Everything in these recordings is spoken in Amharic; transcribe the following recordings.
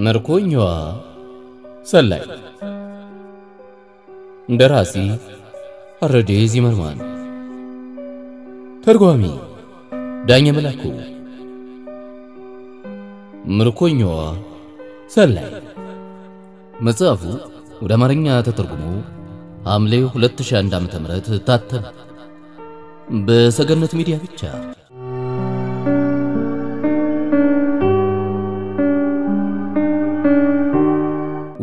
ምርኮኛዋ ሰላይ ደራሲ አረዴ ዚመርማን ተርጓሚ ዳኛ መላኩ ምርኮኛዋ ሰላይ መጽሐፉ ወደ አማርኛ ተተርጉሞ ሐምሌ 2001 ዓ.ም ታተመ በሰገነት ሚዲያ ብቻ።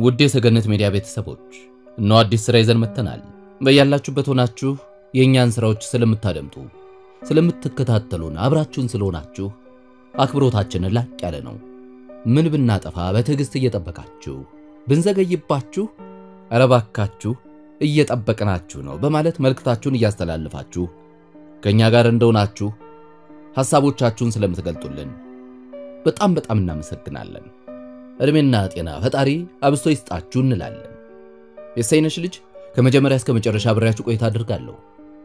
ውድ የሰገነት ሚዲያ ቤተሰቦች ነው አዲስ ስራ ይዘን መተናል። በያላችሁበት ሆናችሁ የኛን ስራዎች ስለምታደምጡ ስለምትከታተሉን አብራችሁን ስለሆናችሁ አክብሮታችን ላቅ ያለ ነው። ምን ብናጠፋ በትዕግስት እየጠበቃችሁ ብንዘገይባችሁ አረባካችሁ እየጠበቅናችሁ ነው በማለት መልእክታችሁን እያስተላልፋችሁ ከኛ ጋር እንደሆናችሁ ሐሳቦቻችሁን ስለምትገልጡልን በጣም እናመሰግናለን። እድሜና ጤና ፈጣሪ አብስቶ ይስጣችሁ እንላለን። የሰይነሽ ልጅ ከመጀመሪያ እስከ መጨረሻ አብራችሁ ቆይታ አድርጋለሁ።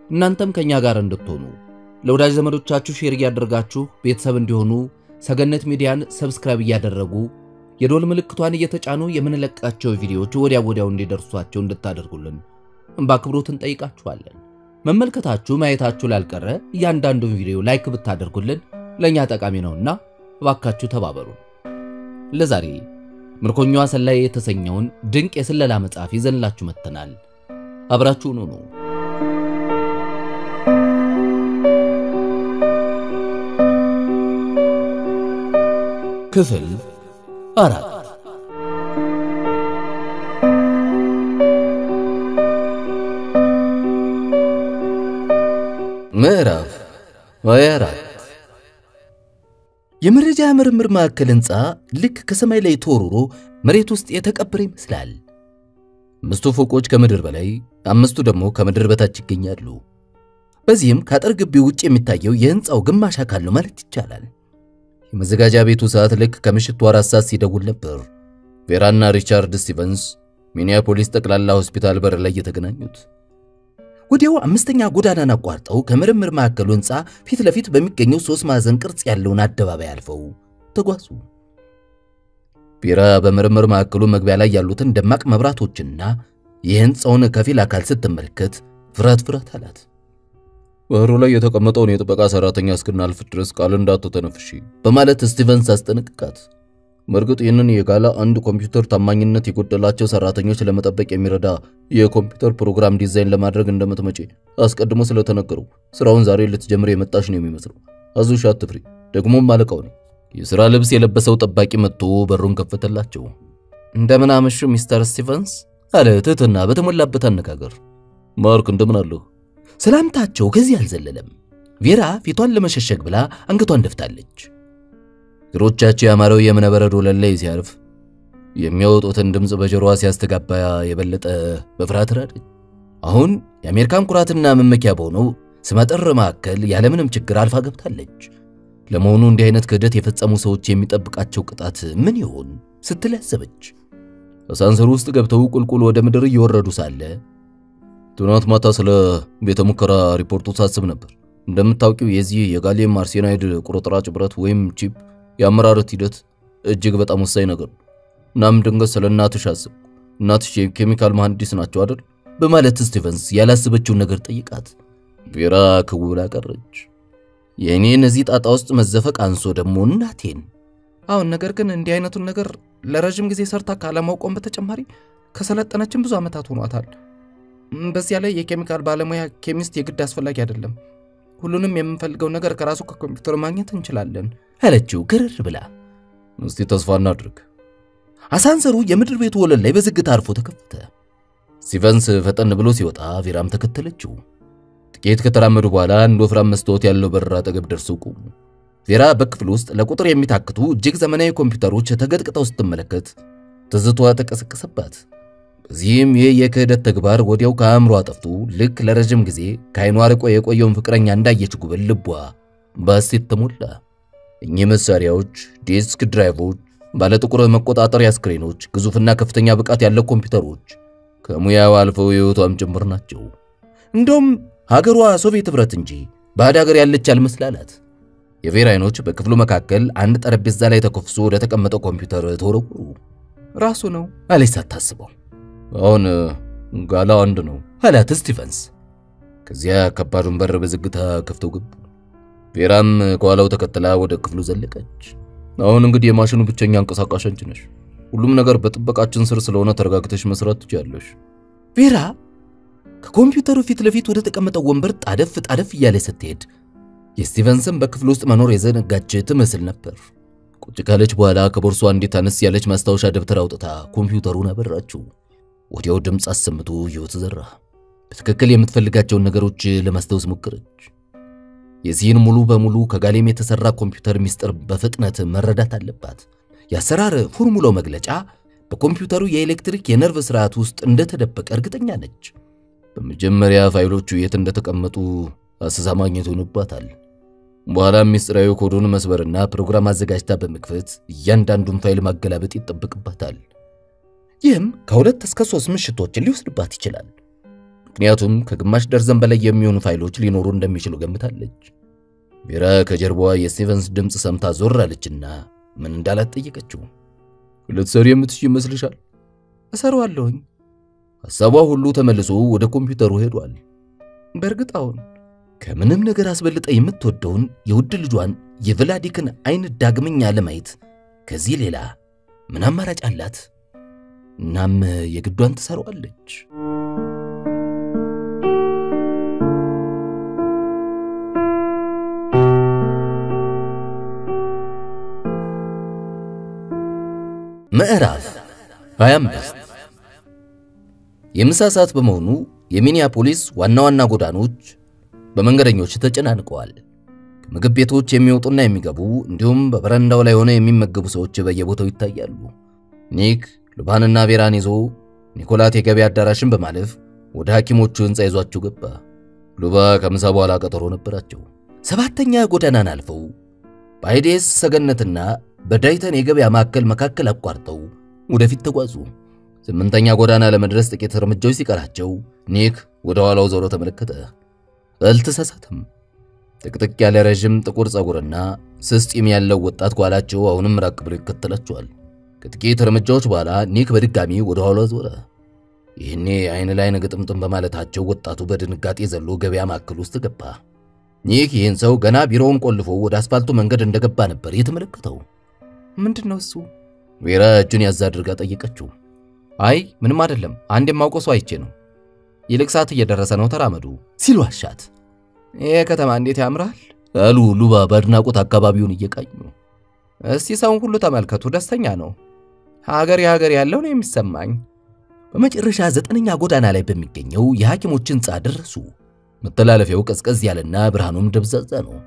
እናንተም ከኛ ጋር እንድትሆኑ ለወዳጅ ዘመዶቻችሁ ሼር ያደርጋችሁ ቤተሰብ እንዲሆኑ ሰገነት ሚዲያን ሰብስክራይብ ያደረጉ የዶል ምልክቷን እየተጫኑ የምንለቃቸው ቪዲዮዎች ወዲያው እንዲደርሷችሁ እንድታደርጉልን በአክብሮት እንጠይቃችኋለን። መመልከታችሁ ማየታችሁ ላልቀረ እያንዳንዱን ቪዲዮ ላይክ ብታደርጉልን ለኛ ጠቃሚ ነውና እባካችሁ ተባበሩ። ለዛሬ ምርኮኛዋ ሰላይ የተሰኘውን ድንቅ የስለላ መጽሐፍ ይዘንላችሁ መተናል። አብራችሁን ሁኑ። ክፍል 4 ምዕራፍ 24 የመረጃ ምርምር ማዕከል ህንጻ ልክ ከሰማይ ላይ ተወርሮ መሬት ውስጥ የተቀበረ ይመስላል። 5 ፎቆች ከምድር በላይ 5 ደግሞ ከምድር በታች ይገኛሉ። በዚህም ከአጥር ግቢው ውጭ የሚታየው የህንጻው ግማሽ አካል ነው ማለት ይቻላል። የመዘጋጃ ቤቱ ሰዓት ልክ ከምሽቱ 4 ሰዓት ሲደውል ነበር ቬራና ሪቻርድ ስቲቨንስ ሚኒያፖሊስ ጠቅላላ ሆስፒታል በር ላይ የተገናኙት። ወዲያው 5ኛ ጎዳናን አቋርጠው ከምርምር ማዕከሉ ህንጻ ፊት ለፊት በሚገኘው 3 ማዕዘን ቅርጽ ያለውን አደባባይ አልፈው ተጓዙ። ቬራ በምርምር ማዕከሉ መግቢያ ላይ ያሉትን ደማቅ መብራቶችና የህንጻውን ከፊል አካል ስትመለከት ፍርሃት አላት። በሩ ላይ የተቀመጠውን የጥበቃ ሰራተኛ እስክናልፍ ድረስ ቃል እንዳትተነፍሺ በማለት ስቲቨንስ አስጠነቀቃት። መርግጥ ይህንን የጋላ አንድ ኮምፒውተር ታማኝነት የጎደላቸው ሰራተኞች ለመጠበቅ የሚረዳ የኮምፒውተር ፕሮግራም ዲዛይን ለማድረግ እንደምትመጪ አስቀድሞ ስለተነገረው ስራውን ዛሬ ልትጀምር የመጣሽ ነው የሚመስለው። አዙሽ አትፍሪ፣ ደግሞም ማለቀው ነው። የሥራ ልብስ የለበሰው ጠባቂ መጥቶ በሩን ከፈተላቸው። እንደምን አመሹ ሚስተር ስቲቨንስ አለ ትህትና በተሞላበት አነጋገር። ማርክ እንደምን አለው? ሰላምታቸው ከዚህ አልዘለለም። ቬራ ፊቷን ለመሸሸግ ብላ አንገቷን ደፍታለች። እግሮቻቸው ያማረው የመነበረዶ ላይ ሲያርፍ የሚያወጡትን ድምጽ በጆሮዋ ሲያስተጋባ የበለጠ በፍርሃት ራደች። አሁን የአሜሪካን ኩራትና መመኪያ በሆነው ስመጥር ማዕከል ያለምንም ችግር አልፋ ገብታለች። ለመሆኑ እንዲህ አይነት ክህደት የፈጸሙ ሰዎች የሚጠብቃቸው ቅጣት ምን ይሆን ስትል ያሰበች። አሳንሰሩ ውስጥ ገብተው ቁልቁል ወደ ምድር እየወረዱ ሳለ ትናንት ማታ ስለ ቤተ ሙከራ ሪፖርቱ ሳስብ ነበር። እንደምታውቂው የዚህ የጋሊየም አርሴናይድ ቁርጥራጭ ብረት ወይም ቺፕ የአመራረት ሂደት እጅግ በጣም ወሳኝ ነገር ነው። እናም ድንገት ስለ እናትሽ አስብ። እናትሽ የኬሚካል መሐንዲስ ናቸው አይደል? በማለት ስቲቨንስ ያላሰበችውን ነገር ጠይቃት። ቬራ ከውላ ቀረች። የኔ እነዚህ ጣጣ ውስጥ መዘፈቅ አንሶ ደግሞ እናቴን አሁን ነገር ግን እንዲህ አይነቱን ነገር ለረጅም ጊዜ ሰርታ ካለማውቆም በተጨማሪ ከሰለጠነችም ብዙ አመታት ሆኗታል። በዚያ ላይ የኬሚካል ባለሙያ ኬሚስት የግድ አስፈላጊ አይደለም። ሁሉንም የምንፈልገው ነገር ከራሱ ከኮምፒውተር ማግኘት እንችላለን አለችው ግርር ብላ። እስቲ ተስፋ እናድርግ። አሳንሰሩ የምድር ቤቱ ወለል ላይ በዝግታ አርፎ ተከፈተ። ስቲቨንስ ፈጠን ብሎ ሲወጣ ቬራም ተከተለችው። ጥቂት ከተራመዱ በኋላ አንድ ወፍራም መስታወት ያለው በር አጠገብ ደርሰው ቆሙ። ቬራ በክፍሉ ውስጥ ለቁጥር የሚታክቱ እጅግ ዘመናዊ ኮምፒውተሮች ተገጥቅጠው ስትመለከት ትዝታዋ ተቀሰቀሰባት። በዚህም የክህደት ተግባር ወዲያው ከአእምሮ አጠፍቶ ልክ ለረጅም ጊዜ ከዓይኗ ርቆ የቆየውን ፍቅረኛ እንዳየች ጉብል ልቧ በሐሴት ተሞላ። እኚህ መሳሪያዎች ዲስክ ድራይቮች፣ ባለጥቁር መቆጣጠሪያ ስክሪኖች፣ ግዙፍና ከፍተኛ ብቃት ያለው ኮምፒውተሮች ከሙያው አልፈው የህይወቷም ጭምር ናቸው። እንደውም ሀገሯ ሶቪየት ህብረት እንጂ ባዕድ ሀገር ያለች አልመስላላት። የቬራ አይኖች በክፍሉ መካከል አንድ ጠረጴዛ ላይ ተኮፍሶ ወደ ተቀመጠው ኮምፒውተር ተወረወሩ። ራሱ ነው አለች ሳታስበው። አሁን ጋላ አንድ ነው አላት ስቲቨንስ። ከዚያ ከባዱን በር በዝግታ ከፍተው ገቡ። ቬራም ከኋላው ተከትላ ወደ ክፍሉ ዘለቀች። አሁን እንግዲህ የማሽኑ ብቸኛ አንቀሳቃሽ አንቺ ነሽ። ሁሉም ነገር በጥበቃችን ስር ስለሆነ ተረጋግተሽ መስራት ትችያለሽ። ቬራ ከኮምፒውተሩ ፊት ለፊት ወደ ተቀመጠው ወንበር ጣደፍ እያለ ስትሄድ የስቲቨንስን በክፍሉ ውስጥ መኖር የዘነጋች ትመስል ነበር። ቁጭ ካለች በኋላ ከቦርሷ እንዴት አነስ ያለች ማስታወሻ ደብተር አውጥታ ኮምፒውተሩን አበራችው። ወዲያው ድምጽ አሰምቶ ህይወት ዘራ። በትክክል የምትፈልጋቸውን ነገሮች ለማስታወስ ሞከረች። የዚህን ሙሉ በሙሉ ከጋሌም የተሰራ ኮምፒውተር ሚስጥር በፍጥነት መረዳት አለባት። ያሰራር ፎርሙላው መግለጫ በኮምፒውተሩ የኤሌክትሪክ የነርቭ ስርዓት ውስጥ እንደተደበቀ እርግጠኛ ነች። በመጀመሪያ ፋይሎቹ የት እንደተቀመጡ አሰሳ ማግኘት ሆኖባታል። በኋላ ሚስጥራዊ ኮዱን መስበርና ፕሮግራም አዘጋጅታ በመክፈት እያንዳንዱን ፋይል ማገላበጥ ይጠበቅባታል። ይህም ከ2 እስከ 3 ምሽቶችን ሊወስድባት ይችላል። ምክንያቱም ከግማሽ ደርዘን በላይ የሚሆኑ ፋይሎች ሊኖሩ እንደሚችሉ ገምታለች። ቬራ ከጀርባዋ የስቲቨንስ ድምጽ ሰምታ ዞር አለችና ምን እንዳላት ጠየቀችው። ልትሰሪ የምትችይ ይመስልሻል? እሰራዋለሁኝ። ሐሳቧ ሁሉ ተመልሶ ወደ ኮምፒውተሩ ሄዷል። በእርግጥ አሁን ከምንም ነገር አስበልጣ የምትወደውን የውድ ልጇን የቭላዲክን አይን ዳግመኛ ለማየት ከዚህ ሌላ ምን አማራጭ አላት? እናም የግዷን ትሰራዋለች። ምዕራፍ 25 የምሳ ሰዓት በመሆኑ የሚኒያፖሊስ ዋና ጎዳኖች በመንገደኞች ተጨናንቀዋል። ከምግብ ቤቶች የሚወጡና የሚገቡ እንዲሁም በበረንዳው ላይ ሆነው የሚመገቡ ሰዎች በየቦታው ይታያሉ። ኒክ ሉባንና ቬራን ይዞ ኒኮላት የገበያ አዳራሽን በማለፍ ወደ ሐኪሞቹ ህንጻ ይዟቸው ገባ። ሉባ ከምሳ በኋላ ቀጠሮ ነበራቸው። 7ኛ ጎዳናን አልፈው በአይዴስ ሰገነትና በዳይተን የገበያ ማዕከል መካከል አቋርጠው ወደፊት ተጓዙ። 8ኛ ጎዳና ለመድረስ ጥቂት እርምጃዎች ሲቀራቸው ኒክ ወደ ኋላው ዞሮ ተመለከተ። አልተሳሳተም። ጥቅጥቅ ያለ ረጅም ጥቁር ጸጉርና ስስ ጢም ያለው ወጣት ጓላቸው አሁንም ራቅ ብሎ ይከተላቸዋል። ከጥቂት እርምጃዎች በኋላ ኒክ በድጋሚ ወደ ኋላው ዞረ። ይህኔ አይን ላይ ግጥምጥም በማለታቸው ወጣቱ በድንጋጤ ዘሎ ገበያ ማዕከል ውስጥ ገባ። ኒክ ይህን ሰው ገና ቢሮውን ቆልፎ ወደ አስፋልቱ መንገድ እንደገባ ነበር የተመለከተው። ምንድነው እሱ? ቬራ እጁን ያዝ አድርጋ ጠየቀችው። አይ ምንም አይደለም፣ አንድ የማውቀው ሰው አይቼ ነው። ይልቅ ሰዓት እየደረሰ ነው፣ ተራመዱ ሲሉ አሻት። ይሄ ከተማ እንዴት ያምራል አሉ ሉባ በአድናቆት አካባቢውን እየቃኙ። እስቲ ሰውን ሁሉ ተመልከቱ፣ ደስተኛ ነው። ሀገር ያለው ነው የሚሰማኝ። በመጨረሻ 9ኛ ጎዳና ላይ በሚገኘው የሐኪሞች ህንጻ ደረሱ። መተላለፊያው ቀዝቀዝ ያለና ብርሃኑም ደብዛዛ ነው።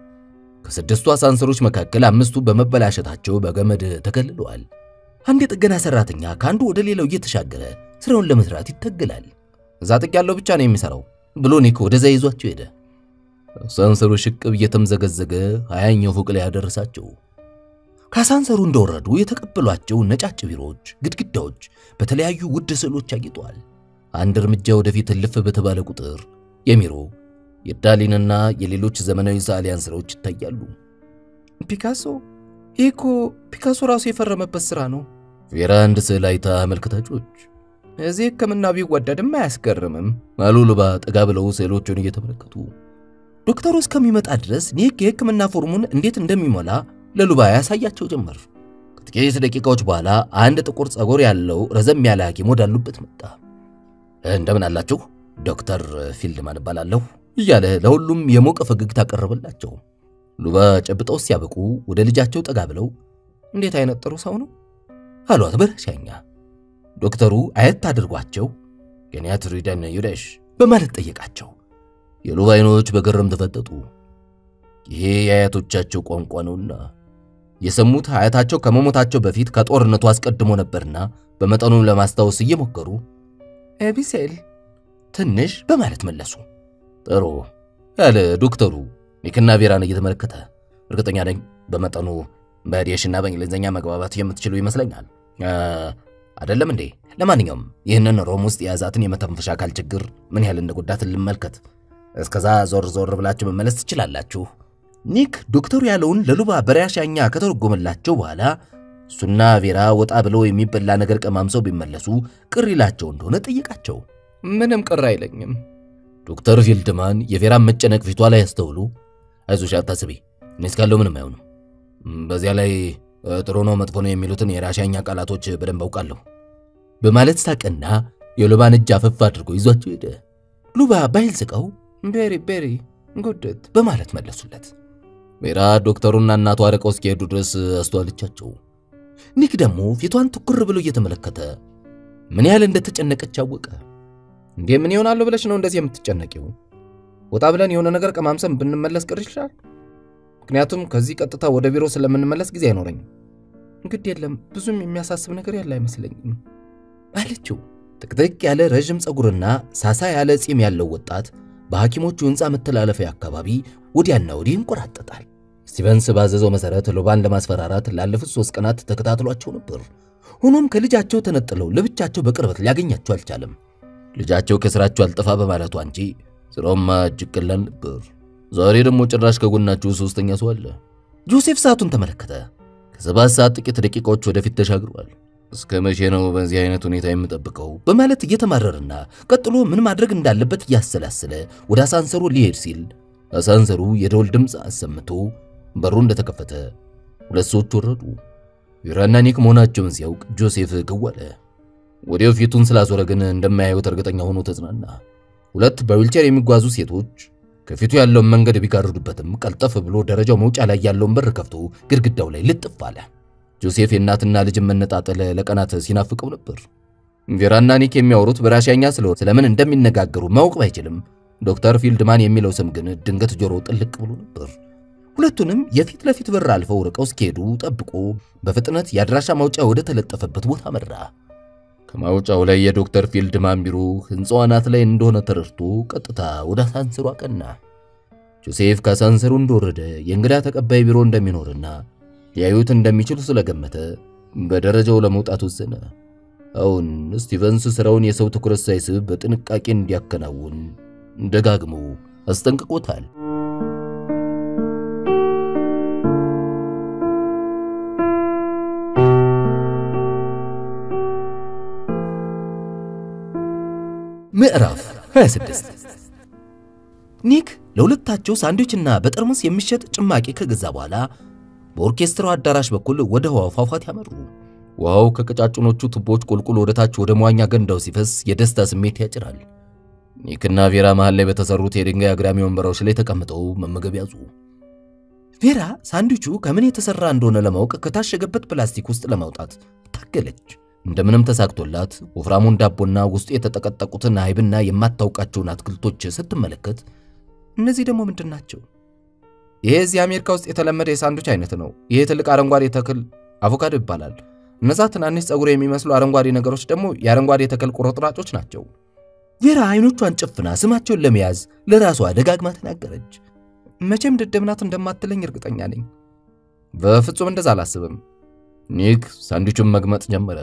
ከ6ቱ አሳንሰሮች መካከል 5ቱ በመበላሸታቸው በገመድ ተከልለዋል። አንድ የጥገና ሰራተኛ ካንዱ ወደ ሌላው እየተሻገረ ስራውን ለመስራት ይተገላል። እዛ ጥቅ ያለው ብቻ ነው የሚሰራው ብሎ ኒክ ወደዛ ይዟቸው ሄደ። አሳንሰሩ ሽቅብ እየተምዘገዘገ 20ኛው ፎቅ ላይ ያደረሳቸው። ከአሳንሰሩ እንደወረዱ የተቀበሏቸው ነጫጭ ቢሮዎች ግድግዳዎች በተለያዩ ውድ ስዕሎች አጊጠዋል። አንድ እርምጃ ወደፊት ልፍ በተባለ ቁጥር የሚሮ የዳሊንና የሌሎች ዘመናዊ ሰዓሊያን ስራዎች ይታያሉ። ፒካሶ ራሱ የፈረመበት ስራ ነው። ቬራ አንድ ስዕል አይታ አመልክታጮች እዚህ ሕክምና ቢወደድም አያስገርምም አሉ ሉባ ጠጋ ብለው ስዕሎቹን እየተመለከቱ። ዶክተሩ እስከሚመጣ ድረስ ኒክ የሕክምና ፎርሙን እንዴት እንደሚሞላ ለሉባ ያሳያቸው ጀመር። ከጥቂት ደቂቃዎች በኋላ አንድ ጥቁር ጸጉር ያለው ረዘም ያለ ሐኪም ወዳሉበት መጣ። እንደምን አላችሁ? ዶክተር ፊልድማን እባላለሁ እያለ ለሁሉም የሞቀ ፈገግታ አቀረበላቸው። ሉባ ጨብጠው ሲያበቁ ወደ ልጃቸው ጠጋ ብለው እንዴት አይነት ጥሩ ሰው ነው አሏት በረሻኛ። ዶክተሩ አየት አድርጓቸው ገኒያት ሪደን ዩደሽ በማለት ጠየቃቸው። የሉባ አይኖች በግርም ተፈጠጡ። ይሄ የአያቶቻቸው ቋንቋ ነውና የሰሙት አያታቸው ከመሞታቸው በፊት ከጦርነቱ አስቀድሞ ነበርና በመጠኑ ለማስታወስ እየሞከሩ ኤቢሴል ትንሽ በማለት መለሱ። ጥሩ ያለ ዶክተሩ ኒክና ቬራን እየተመለከተ እርግጠኛ ነኝ በመጠኑ በዲሽና በእንግሊዝኛ መግባባት የምትችሉ ይመስለኛል አይደለም እንዴ? ለማንኛውም ይህንን ሮም ውስጥ የያዛትን የመተንፈሻ አካል ችግር ምን ያህል እንደጎዳት ልመልከት። እስከዛ ዞር ብላችሁ መመለስ ትችላላችሁ። ኒክ ዶክተሩ ያለውን ለሉባ በራሻኛ ከተረጎመላቸው በኋላ እሱና ቬራ ወጣ ብለው የሚበላ ነገር ቀማምሰው ቢመለሱ ቅር ይላቸው እንደሆነ ጠየቃቸው። ምንም ቅር አይለኝም። ዶክተር ፊልድማን የቬራን መጨነቅ ፊቷ ላይ ያስተውሉ አይዞሽ አታስቢ፣ እኔ እስካለሁ ምንም አይሆንም። በዚያ ላይ ጥሩ ነው መጥፎ ነው የሚሉትን የራሻኛ ቃላቶች በደንብ አውቃለሁ በማለት ሳቀና የሉባን እጅ አፈፍ አድርጎ ይዟቸው ሄደ። ሉባ ባይል ስቀው ቤሪ ጉድት በማለት መለሱለት። ቬራ ዶክተሩና እናቷ አረቀው እስኪሄዱ ድረስ አስተዋለቻቸው። ኒክ ደግሞ ፊቷን ትኩር ብሎ እየተመለከተ ምን ያህል እንደተጨነቀች አወቀ። እንዴ ምን ይሆናል ብለሽ ነው እንደዚህ የምትጨነቂው? ወጣ ብለን የሆነ ነገር ቀማምሰን ብንመለስ ቅር ይችላል። ምክንያቱም ከዚህ ቀጥታ ወደ ቢሮ ስለምንመለስ ጊዜ አይኖርኝም። እንግዲህ የለም ብዙም የሚያሳስብ ነገር ያለ አይመስለኝም አለችው። ጥቅጥቅ ያለ ረጅም ጸጉርና ሳሳ ያለ ጺም ያለው ወጣት በሐኪሞቹ ህንጻ መተላለፊያ አካባቢ ወዲያና ወዲህ እንቆራጠጣል። ስቲቨንስ ባዘዘው መሰረት ሉባን ለማስፈራራት ላለፉት 3 ቀናት ተከታትሏቸው ነበር። ሆኖም ከልጃቸው ተነጥለው ለብቻቸው በቅርበት ሊያገኛቸው አልቻለም። ልጃቸው ከስራቸው አልጠፋ በማለቱ እንጂ ስራውማ እጅግ ቀላል ነበር። ዛሬ ደግሞ ጭራሽ ከጎናቸው 3ኛ ሰው አለ። ጆሴፍ ሰዓቱን ተመለከተ። ከ7 ሰዓት ጥቂት ደቂቃዎች ወደፊት ተሻግሯል። እስከ መቼ ነው በዚህ አይነት ሁኔታ የምጠብቀው በማለት እየተማረረና ቀጥሎ ምን ማድረግ እንዳለበት ያሰላሰለ ወደ አሳንሰሩ ሊሄድ ሲል አሳንሰሩ የደወል ድምጽ አሰምቶ በሩ እንደተከፈተ 2 ሰዎች ወረዱ። ቬራና ኒክ መሆናቸውን ሲያውቅ ጆሴፍ ገዋለ። ወዲያው ፊቱን ስላዞረ ግን እንደማያዩት እርግጠኛ ሆኖ ተጽናና። 2 በዊልቸር የሚጓዙ ሴቶች ከፊቱ ያለውን መንገድ ቢጋርዱበትም ቀልጠፍ ብሎ ደረጃው መውጫ ላይ ያለውን በር ከፍቶ ግድግዳው ላይ ልጥፍ አለ። ጆሴፍ የእናትና ልጅ መነጣጠል ለቀናት ሲናፍቀው ነበር። ቬራና ኒክ የሚያወሩት በራሻኛ ስለምን እንደሚነጋገሩ ማወቅ ባይችልም ዶክተር ፊልድማን የሚለው ስም ግን ድንገት ጆሮ ጥልቅ ብሎ ነበር። ሁለቱንም የፊት ለፊት በር አልፈው ርቀው እስኪሄዱ ጠብቆ በፍጥነት ያድራሻ ማውጫ ወደ ተለጠፈበት ቦታ መራ። ከማውጫው ላይ የዶክተር ፊልድማን ቢሮ ህንጻው አናት ላይ እንደሆነ ተረድቶ ቀጥታ ወደ አሳንሰሩ አቀና። ጆሴፍ ከአሳንሰሩ እንደወረደ የእንግዳ ተቀባይ ቢሮ እንደሚኖርና ሊያዩት እንደሚችሉ ስለገመተ በደረጃው ለመውጣት ወሰነ። አሁን ስቲቨንስ ስራውን የሰው ትኩረት ሳይስብ በጥንቃቄ እንዲያከናውን ደጋግሞ አስጠንቅቆታል። ምዕራፍ 26 ኒክ ለሁለታቸው ሳንድዊችና በጠርሙስ የሚሸጥ ጭማቂ ከገዛ በኋላ በኦርኬስትራው አዳራሽ በኩል ወደ ውሃው ፏፏቴ ያመሩ። ውሃው ከቀጫጭኖቹ ቱቦች ቁልቁል ወደ ታች ወደ መዋኛ ገንዳው ሲፈስ የደስታ ስሜት ያጭራል። ኒክና ቬራ መሃል ላይ በተሰሩት የድንጋይ አግዳሚ ወንበሮች ላይ ተቀምጠው መመገብ ያዙ። ቬራ ሳንድዊቹ ከምን የተሰራ እንደሆነ ለማወቅ ከታሸገበት ፕላስቲክ ውስጥ ለማውጣት ታገለች። እንደምንም ተሳክቶላት ወፍራሙን ዳቦና ውስጡ የተጠቀጠቁትን አይብና የማታውቃቸውን አትክልቶች ስትመለከት እነዚህ ደግሞ ምንድናቸው? ይሄ እዚህ አሜሪካ ውስጥ የተለመደ የሳንድዊች አይነት ነው። ይሄ ትልቅ አረንጓዴ ተክል አቮካዶ ይባላል። እነዛ ትናንሽ ጸጉር የሚመስሉ አረንጓዴ ነገሮች ደግሞ የአረንጓዴ ተክል ቁርጥራጮች ናቸው። ቬራ አይኖቿን ጨፍና ስማቸውን ለመያዝ ለራሷ ደጋግማ ተናገረች። መቼም ደደብናት እንደማትለኝ እርግጠኛ ነኝ። በፍጹም እንደዛ አላስብም። ኒክ ሳንድዊቹን መግመጥ ጀመረ።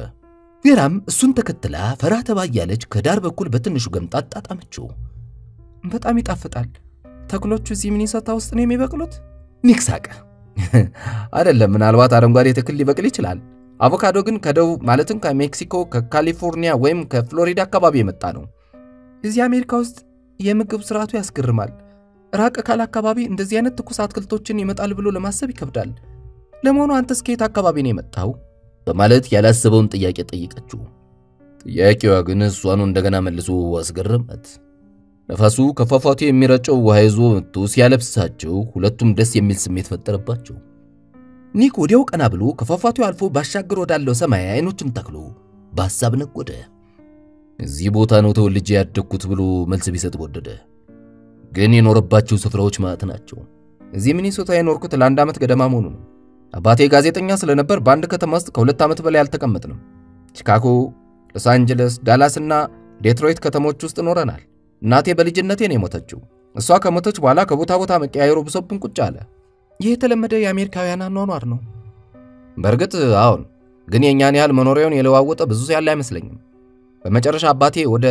ቬራም እሱን ተከትላ ፈራ ተባ ያለች ከዳር በኩል በትንሹ ገምጣ ጣጣመችው። በጣም ይጣፍጣል። ተክሎቹ እዚህ ሚኒሶታ ውስጥ ነው የሚበቅሉት? ኒክ ሳቀ። አይደለም፣ ምናልባት አረንጓዴ ተክል ሊበቅል ይችላል። አቮካዶ ግን ከደቡብ ማለትም ከሜክሲኮ፣ ከካሊፎርኒያ ወይም ከፍሎሪዳ አካባቢ የመጣ ነው። እዚህ አሜሪካ ውስጥ የምግብ ስርዓቱ ያስገርማል። ራቅ ካለ አካባቢ እንደዚህ አይነት ትኩስ አትክልቶችን ይመጣል ብሎ ለማሰብ ይከብዳል። ለመሆኑ አንተስ ከየት አካባቢ ነው የመጣው? በማለት ያላሰበውን ጥያቄ ጠየቀችው። ጥያቄዋ ግን እሷኑ እንደገና መልሶ አስገረማት። ነፋሱ ከፏፏቴው የሚረጨው ውሃ ይዞ መጥቶ ሲያለብሳቸው ሁለቱም ደስ የሚል ስሜት ፈጠረባቸው። ኒክ ወዲያው ቀና ብሎ ከፏፏቴው አልፎ ባሻገር ወዳለው ሰማይ አይኖቹን ተክሎ በሐሳብ ነጎደ። እዚህ ቦታ ነው ተወልጄ ያደግኩት ብሎ መልስ ቢሰጥ ወደደ። ግን የኖረባቸው ስፍራዎች ማለት ናቸው። እዚህ ሚኒሶታ የኖርኩት ለ1 ዓመት ገደማ መሆኑ ነው። አባቴ ጋዜጠኛ ስለነበር በአንድ ከተማ ውስጥ ከ2 ዓመት በላይ አልተቀመጥንም። ቺካጎ፣ ሎስ አንጀለስ፣ ዳላስ እና ዴትሮይት ከተሞች ውስጥ ኖረናል። እናቴ በልጅነቴ ነው የሞተችው። እሷ ከሞተች በኋላ ከቦታ ቦታ መቀያየሩ ብሶብን ቁጭ አለ። ይህ የተለመደ የአሜሪካውያን አኗኗር ነው። በእርግጥ አሁን ግን የኛን ያህል መኖሪያውን የለዋወጠ ብዙ ያለ አይመስለኝም። በመጨረሻ አባቴ ወደ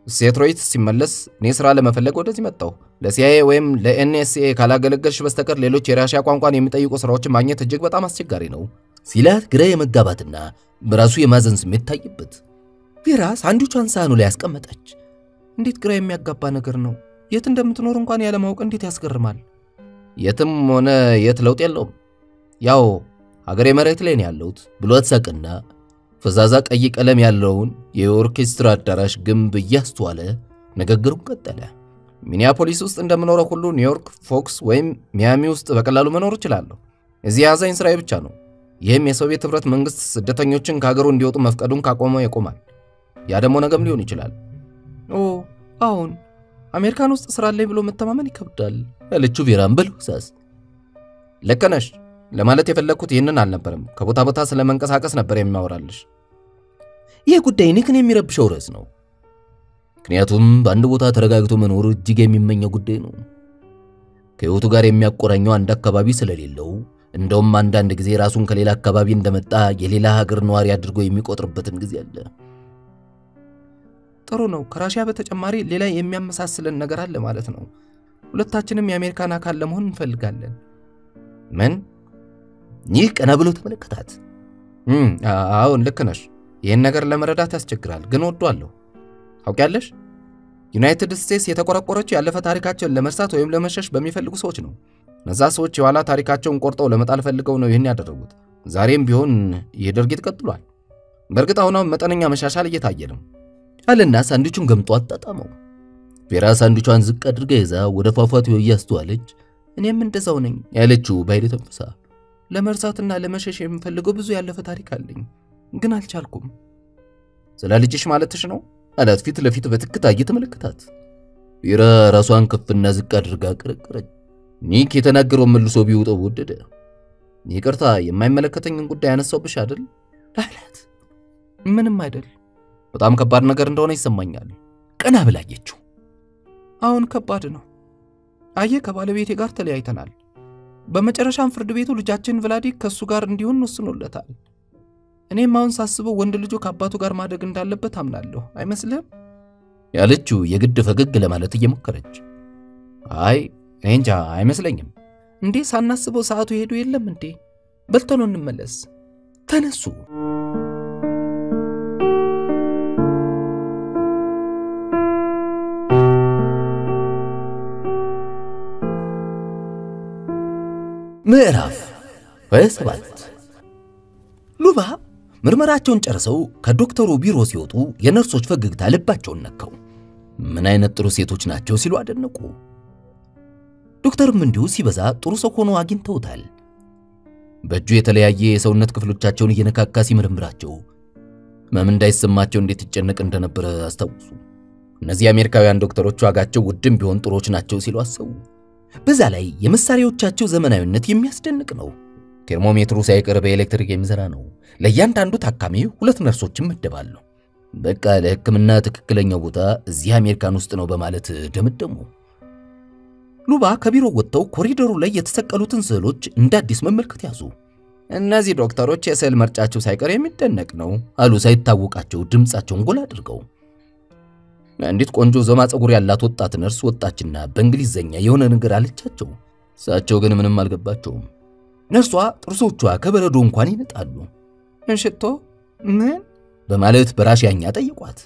ዴትሮይት ሲመለስ እኔ ስራ ለመፈለግ ወደዚህ መጣሁ። ለሲአይኤ ወይም ለኤንኤስኤ ካላገለገልሽ በስተቀር ሌሎች የራሺያ ቋንቋን የሚጠይቁ ስራዎችን ማግኘት እጅግ በጣም አስቸጋሪ ነው ሲላት ግራ የመጋባትና በራሱ የማዘን ስሜት ታየበት። ቬራ ሳንዱቿን ሳህኑ ላይ ያስቀመጠች። እንዴት ግራ የሚያጋባ ነገር ነው! የት እንደምትኖር እንኳን ያለማወቅ እንዴት ያስገርማል! የትም ሆነ የት ለውጥ የለውም። ያው ሀገሬ መሬት ላይ ነው ያለሁት ብሎ ተሳቀና ፈዛዛ ቀይ ቀለም ያለውን የኦርኬስትራ አዳራሽ ግንብ እያስተዋለ ንግግሩን ቀጠለ። ሚኒያፖሊስ ውስጥ እንደምኖረው ሁሉ ኒውዮርክ፣ ፎክስ ወይም ሚያሚ ውስጥ በቀላሉ መኖር እችላለሁ። እዚህ ያዛኝ ስራዬ ብቻ ነው። ይህም የሶቪየት ህብረት መንግስት ስደተኞችን ከሀገሩ እንዲወጡ መፍቀዱን ካቆመ ይቆማል። ያ ደግሞ ነገም ሊሆን ይችላል። አሁን አሜሪካን ውስጥ ስራ ላይ ብሎ መተማመን ይከብዳል ያለችው ቬራን በልውሳስ። ልክ ነሽ ለማለት የፈለኩት ይህንን አልነበረም። ከቦታ ቦታ ስለመንቀሳቀስ ነበር የሚያወራልሽ። ይህ ጉዳይ ንክን የሚረብሸው ርዕስ ነው። ምክንያቱም በአንድ ቦታ ተረጋግቶ መኖር እጅግ የሚመኘው ጉዳይ ነው። ከህይወቱ ጋር የሚያቆራኘው አንድ አካባቢ ስለሌለው እንደውም አንዳንድ ጊዜ ራሱን ከሌላ አካባቢ እንደመጣ የሌላ ሀገር ነዋሪ አድርጎ የሚቆጥርበትም ጊዜ አለ። ጥሩ ነው። ከራሺያ በተጨማሪ ሌላ የሚያመሳስለን ነገር አለ ማለት ነው። ሁለታችንም የአሜሪካን አካል ለመሆን እንፈልጋለን። ምን? ይህ ቀና ብሎ ተመለከታት። አሁን ልክ ነሽ። ይህን ነገር ለመረዳት ያስቸግራል፣ ግን ወዷለሁ። ታውቂያለሽ፣ ዩናይትድ ስቴትስ የተቆረቆረችው ያለፈ ታሪካቸውን ለመርሳት ወይም ለመሸሽ በሚፈልጉ ሰዎች ነው። እነዛ ሰዎች የኋላ ታሪካቸውን ቆርጠው ለመጣል ፈልገው ነው ይህን ያደረጉት። ዛሬም ቢሆን ይህ ድርጊት ቀጥሏል። በእርግጥ አሁን መጠነኛ መሻሻል እየታየ ነው አለና ሳንዱቹን ገምጦ አጣጣመው። ቬራ ሳንዱቿን ዝቅ አድርጋ ይዛ ወደ ፏፏቴው እያስተዋለች እኔም እንደዛው ነኝ ያለችው ባይደ ተንፈሳ። ለመርሳትና ለመሸሽ የምፈልገው ብዙ ያለፈ ታሪክ አለኝ፣ ግን አልቻልኩም። ስለ ልጅሽ ማለትሽ ነው አላት ፊት ለፊት በትክታ እየተመለከታት። ቬራ ራሷን ከፍና ዝቅ አድርጋ ቀረቀረች። ኒክ የተናገረው መልሶ ቢውጠው ወደደ። ይቅርታ የማይመለከተኝን ጉዳይ ያነሳውብሽ አይደል አላት። ምንም አይደል፣ በጣም ከባድ ነገር እንደሆነ ይሰማኛል። ቀና ብላየችው። አሁን ከባድ ነው። አየ ከባለቤቴ ጋር ተለያይተናል። በመጨረሻም ፍርድ ቤቱ ልጃችን ቭላዲክ ከሱ ጋር እንዲሆን ወስኖለታል። እኔም አሁን ሳስበው ወንድ ልጁ ከአባቱ ጋር ማደግ እንዳለበት አምናለሁ። አይመስልም ያለችው የግድ ፈገግ ለማለት እየሞከረች። አይ እንጃ አይመስለኝም። እንዴ ሳናስበው ሰዓቱ ሄዱ የለም እንዴ? በልተሎ እንመለስ። ተነሱ። ምዕራፍ 27 ሉባ ምርመራቸውን ጨርሰው ከዶክተሩ ቢሮ ሲወጡ የነርሶች ፈገግታ ልባቸውን ነካው። ምን አይነት ጥሩ ሴቶች ናቸው ሲሉ አደነቁ። ዶክተርም እንዲሁ ሲበዛ ጥሩ ሰው ሆኖ አግኝተውታል። በእጁ የተለያየ የሰውነት ክፍሎቻቸውን እየነካካ ሲመረምራቸው ህመም እንዳይሰማቸው እንዴት ይጨነቅ እንደነበረ አስታውሱ። እነዚህ አሜሪካውያን ዶክተሮች ዋጋቸው ውድም ቢሆን ጥሩዎች ናቸው ሲሉ አሰቡ። በዛ ላይ የመሳሪያዎቻቸው ዘመናዊነት የሚያስደንቅ ነው። ቴርሞሜትሩ ሳይቀር በኤሌክትሪክ የሚሰራ ነው። ለእያንዳንዱ ታካሚ 2 ነርሶችን መደባሉ። በቃ ለህክምና ትክክለኛው ቦታ እዚህ አሜሪካን ውስጥ ነው በማለት ደምደሙ። ሉባ ከቢሮ ወጥተው ኮሪደሩ ላይ የተሰቀሉትን ስዕሎች እንደ አዲስ መመልከት ያዙ። እነዚህ ዶክተሮች የስዕል መርጫቸው ሳይቀር የሚደነቅ ነው አሉ ሳይታወቃቸው ድምጻቸውን ጎላ አድርገው። አንዲት ቆንጆ ዘማ ጸጉር ያላት ወጣት ነርስ ወጣችና በእንግሊዘኛ የሆነ ነገር አለቻቸው። እሳቸው ግን ምንም አልገባቸውም። ነርሷ ጥርሶቿ ከበረዶ እንኳን ይነጣሉ። እንሽቶ ምን በማለት በራሺያኛ ጠይቋት።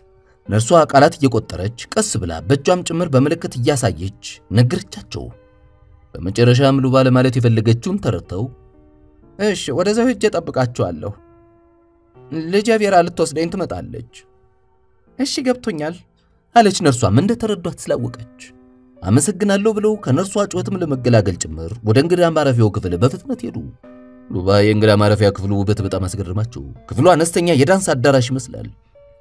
ነርሷ ቃላት እየቆጠረች ቀስ ብላ በእጇም ጭምር በመለከት እያሳየች ነገረቻቸው። በመጨረሻም ሉባ ለማለት የፈለገችውን ተረተው እሺ ወደዛው ሄጄ ጠብቃቸዋለሁ። ልጄ ቬራ ልትወስደኝ ትመጣለች። እሺ ገብቶኛል አለች። ነርሷም እንደተረዷት ስላወቀች አመሰግናለሁ ብለው ከነርሷ ጩኸትም ለመገላገል ጭምር ወደ እንግዳ ማረፊያው ክፍል በፍጥነት ሄዱ። ሉባ የእንግዳ ማረፊያ ክፍሉ ውበት በጣም አስገረማቸው። ክፍሉ አነስተኛ የዳንስ አዳራሽ ይመስላል።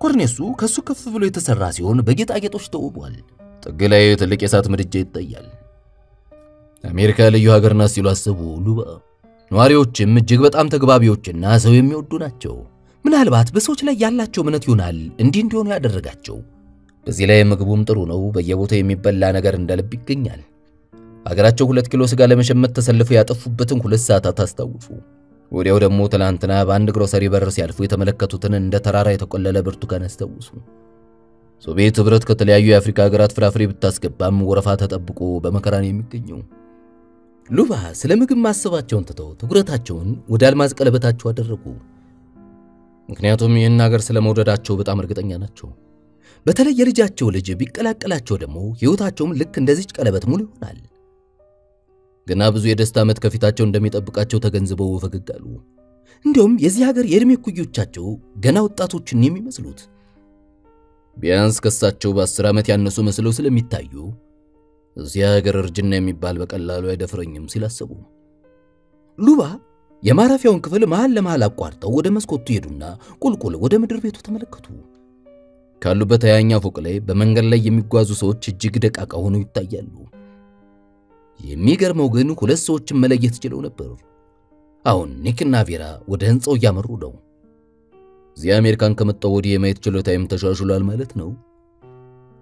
ኮርኔሱ ከሱ ከፍ ብሎ የተሰራ ሲሆን በጌጣጌጦች ተውቧል። ጥግ ላይ ትልቅ የእሳት ምድጃ ይታያል። አሜሪካ ልዩ ሀገር ናት ሲሉ አሰቡ ሉባ። ነዋሪዎችም እጅግ በጣም ተግባቢዎችና ሰው የሚወዱ ናቸው። ምናልባት በሰዎች ላይ ያላቸው እምነት ይሆናል እንዲህ እንዲሆኑ ያደረጋቸው። በዚህ ላይ ምግቡም ጥሩ ነው። በየቦታው የሚበላ ነገር እንደልብ ይገኛል። ሀገራቸው 2 ኪሎ ስጋ ለመሸመት ተሰልፈው ያጠፉበትን 2 ሰዓታት አስታውሱ። ወዲያው ደግሞ ትላንትና በአንድ ግሮሰሪ በር ሲያልፉ የተመለከቱትን እንደ ተራራ የተቆለለ ብርቱካን አስታውሱ። ሶቪየት ህብረት ከተለያዩ የአፍሪካ ሀገራት ፍራፍሬ ብታስገባም ወረፋ ተጠብቆ በመከራ ነው የሚገኘው። ሉባ ስለ ምግብ ማሰባቸውን ትተው ትኩረታቸውን ወደ አልማዝ ቀለበታቸው አደረጉ። ምክንያቱም ይህን ነገር ስለመውደዳቸው በጣም እርግጠኛ ናቸው። በተለይ የልጃቸው ልጅ ቢቀላቀላቸው ደግሞ ሕይወታቸውም ልክ እንደዚህ ቀለበት ሙሉ ይሆናል። ገና ብዙ የደስታ ዓመት ከፊታቸው እንደሚጠብቃቸው ተገንዝበው ፈገግ አሉ። እንዲሁም የዚህ ሀገር የእድሜ ኩዮቻቸው ገና ወጣቶችን የሚመስሉት ቢያንስ ከሳቸው በ10 ዓመት ያነሱ መስለው ስለሚታዩ እዚህ ሀገር እርጅና የሚባል በቀላሉ አይደፍረኝም ሲላሰቡ ሉባ የማረፊያውን ክፍል መሃል ለመሃል አቋርጠው ወደ መስኮቱ ሄዱና ቁልቁል ወደ ምድር ቤቱ ተመለከቱ። ካሉበት ያኛ ፎቅ ላይ በመንገድ ላይ የሚጓዙ ሰዎች እጅግ ደቃቃ ሆነው ይታያሉ። የሚገርመው ግን ሁለት ሰዎችን መለየት ችለው ነበር። አሁን ኒክና ቬራ ወደ ህንጻው ያመሩ ነው። እዚህ አሜሪካን ከመጣው ወዲህ የማየት ችሎታም ተሻሽሏል ማለት ነው።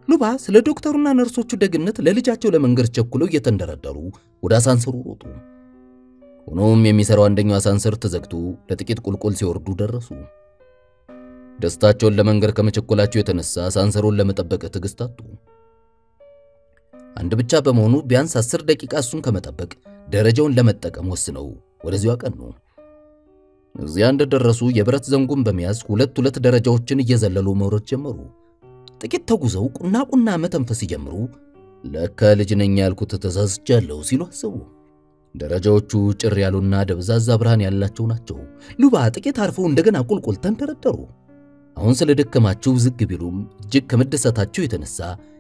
ሉባ ስለ ዶክተሩና ነርሶቹ ደግነት ለልጃቸው ለመንገር ቸኩለው እየተንደረደሩ ወደ አሳንሰሩ ሮጡ። ሆኖም የሚሰራው አንደኛው አሳንሰር ተዘግቶ ለጥቂት ቁልቁል ሲወርዱ ደረሱ። ደስታቸውን ለመንገር ከመቸኮላቸው የተነሳ አሳንሰሩን ለመጠበቅ ትዕግስት አጡ። አንድ ብቻ በመሆኑ ቢያንስ 10 ደቂቃ እሱን ከመጠበቅ ደረጃውን ለመጠቀም ወስነው ወደዚያው አቀኑ። እዚያ እንደደረሱ የብረት ዘንጉን በመያዝ ሁለት ደረጃዎችን እየዘለሉ መውረድ ጀመሩ። ጥቂት ተጉዘው ቁና መተንፈስ ሲጀምሩ ለካ ልጅ ነኝ ያልኩት ተሳስቻለሁ ሲሉ አሰቡ። ደረጃዎቹ ጭር ያሉና ደብዛዛ ብርሃን ያላቸው ናቸው። ሉባ ጥቂት አርፈው እንደገና ቁልቁል ተንደረደሩ። አሁን ስለደከማቸው ዝግ ቢሉም እጅግ ከመደሰታቸው የተነሳ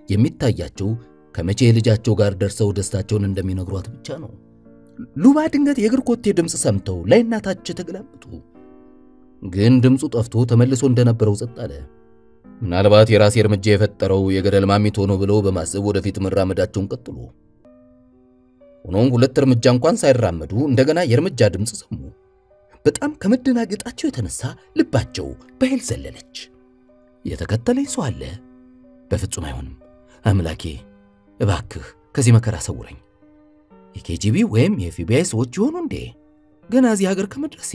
የሚታያቸው ከመቼ ልጃቸው ጋር ደርሰው ደስታቸውን እንደሚነግሯት ብቻ ነው። ሉባ ድንገት የእግር ኮቴ ድምጽ ሰምተው ላይና ታች ተገላበጡ። ግን ድምጹ ጠፍቶ ተመልሶ እንደነበረው ጸጥ አለ። ምናልባት የራሴ እርምጃ የፈጠረው የገደል ማሚት ሆኖ ብለው በማሰብ ወደፊት መራመዳቸውን ቀጥሉ። ሆኖም 2 እርምጃ እንኳን ሳይራመዱ እንደገና የእርምጃ ድምጽ ሰሙ። በጣም ከመደናገጣቸው የተነሳ ልባቸው በኃይል ዘለለች። የተከተለኝ ሰው አለ። በፍጹም አይሆንም። አምላኬ እባክህ ከዚህ መከራ ሰውረኝ። የኬጂቢ ወይም የኤፍቢአይ ሰዎች ይሆኑ እንዴ? ገና እዚህ ሀገር ከመድረሴ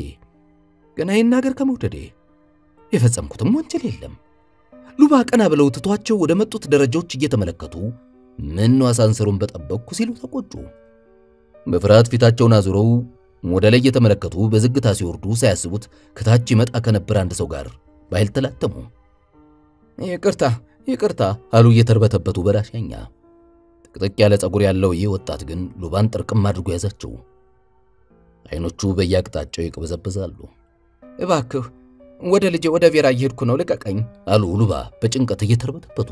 ገና ይህን ሀገር ከመውደዴ የፈጸምኩትም ወንጀል የለም። ሉባ ቀና ብለው ትቷቸው ወደ መጡት ደረጃዎች እየተመለከቱ ምን ነው አሳንሰሩን በጠበቅኩ ሲሉ ተቆጩ። በፍርሃት ፊታቸውን አዙረው ወደ ላይ እየተመለከቱ በዝግታ ሲወርዱ ሳያስቡት ከታች ይመጣ ከነበር አንድ ሰው ጋር በኃይል ተላተሙ። ይቅርታ አሉ እየተርበተበቱ በላሻኛ። ጥቅጥቅ ያለ ጸጉር ያለው ይህ ወጣት ግን ሉባን ጥርቅም አድርጎ ያዛቸው። አይኖቹ በየአቅጣጫው ይቅበዘበዛሉ። እባክህ ወደ ልጄ ወደ ቬራ እየሄድኩ ነው ልቀቀኝ አሉ ሉባ በጭንቀት እየተርበተበቱ።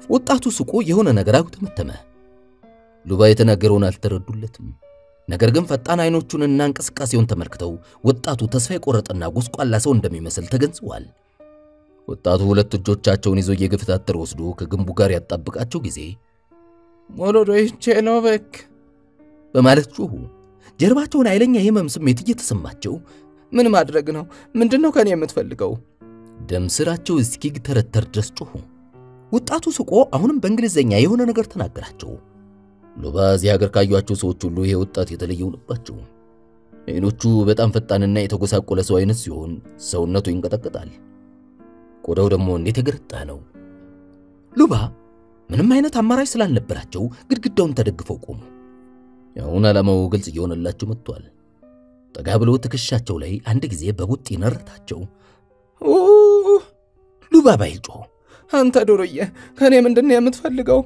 ወጣቱ ሱቆ የሆነ ነገር አጉተመተመ። ሉባ የተናገረውን አልተረዱለትም። ነገር ግን ፈጣን አይኖቹንና እንቅስቃሴውን ተመልክተው ወጣቱ ተስፋ የቆረጠና ጉስቋላ ሰው እንደሚመስል ተገንዝቧል። ወጣቱ 2 እጆቻቸውን ይዞ እየገፈታተረ ወስዶ ከግንቡ ጋር ያጣብቃቸው ጊዜ ሞሎዶይ ቼኖቬክ በማለት ጮሁ። ጀርባቸውን ኃይለኛ የህመም ስሜት እየተሰማቸው ምን ማድረግ ነው? ምንድነው ከኔ የምትፈልገው? ደም ስራቸው እስኪግተረተር ድረስ ጮሁ። ወጣቱ ሱቆ አሁንም በእንግሊዘኛ የሆነ ነገር ተናገራቸው። ሉባ እዚህ ሀገር ካዩአቸው ሰዎች ሁሉ ይሄ ወጣት የተለየው ነባቸው። አይኖቹ በጣም ፈጣንና የተጎሳቆለ ሰው አይነት ሲሆን ሰውነቱ ይንቀጠቀጣል። ቆዳው ደግሞ እንዴት የገረጣ ነው። ሉባ ምንም አይነት አማራጭ ስላልነበራቸው ግድግዳውን ተደግፈው ቆሙ። ያውን ዓላማው ግልጽ እየሆነላቸው መጥቷል። ጠጋ ብለው ትከሻቸው ላይ አንድ ጊዜ በቡጥ ይነረታቸው። ሉባ ባይጮ አንተ ዶሮዬ ከኔ ምንድነው የምትፈልገው?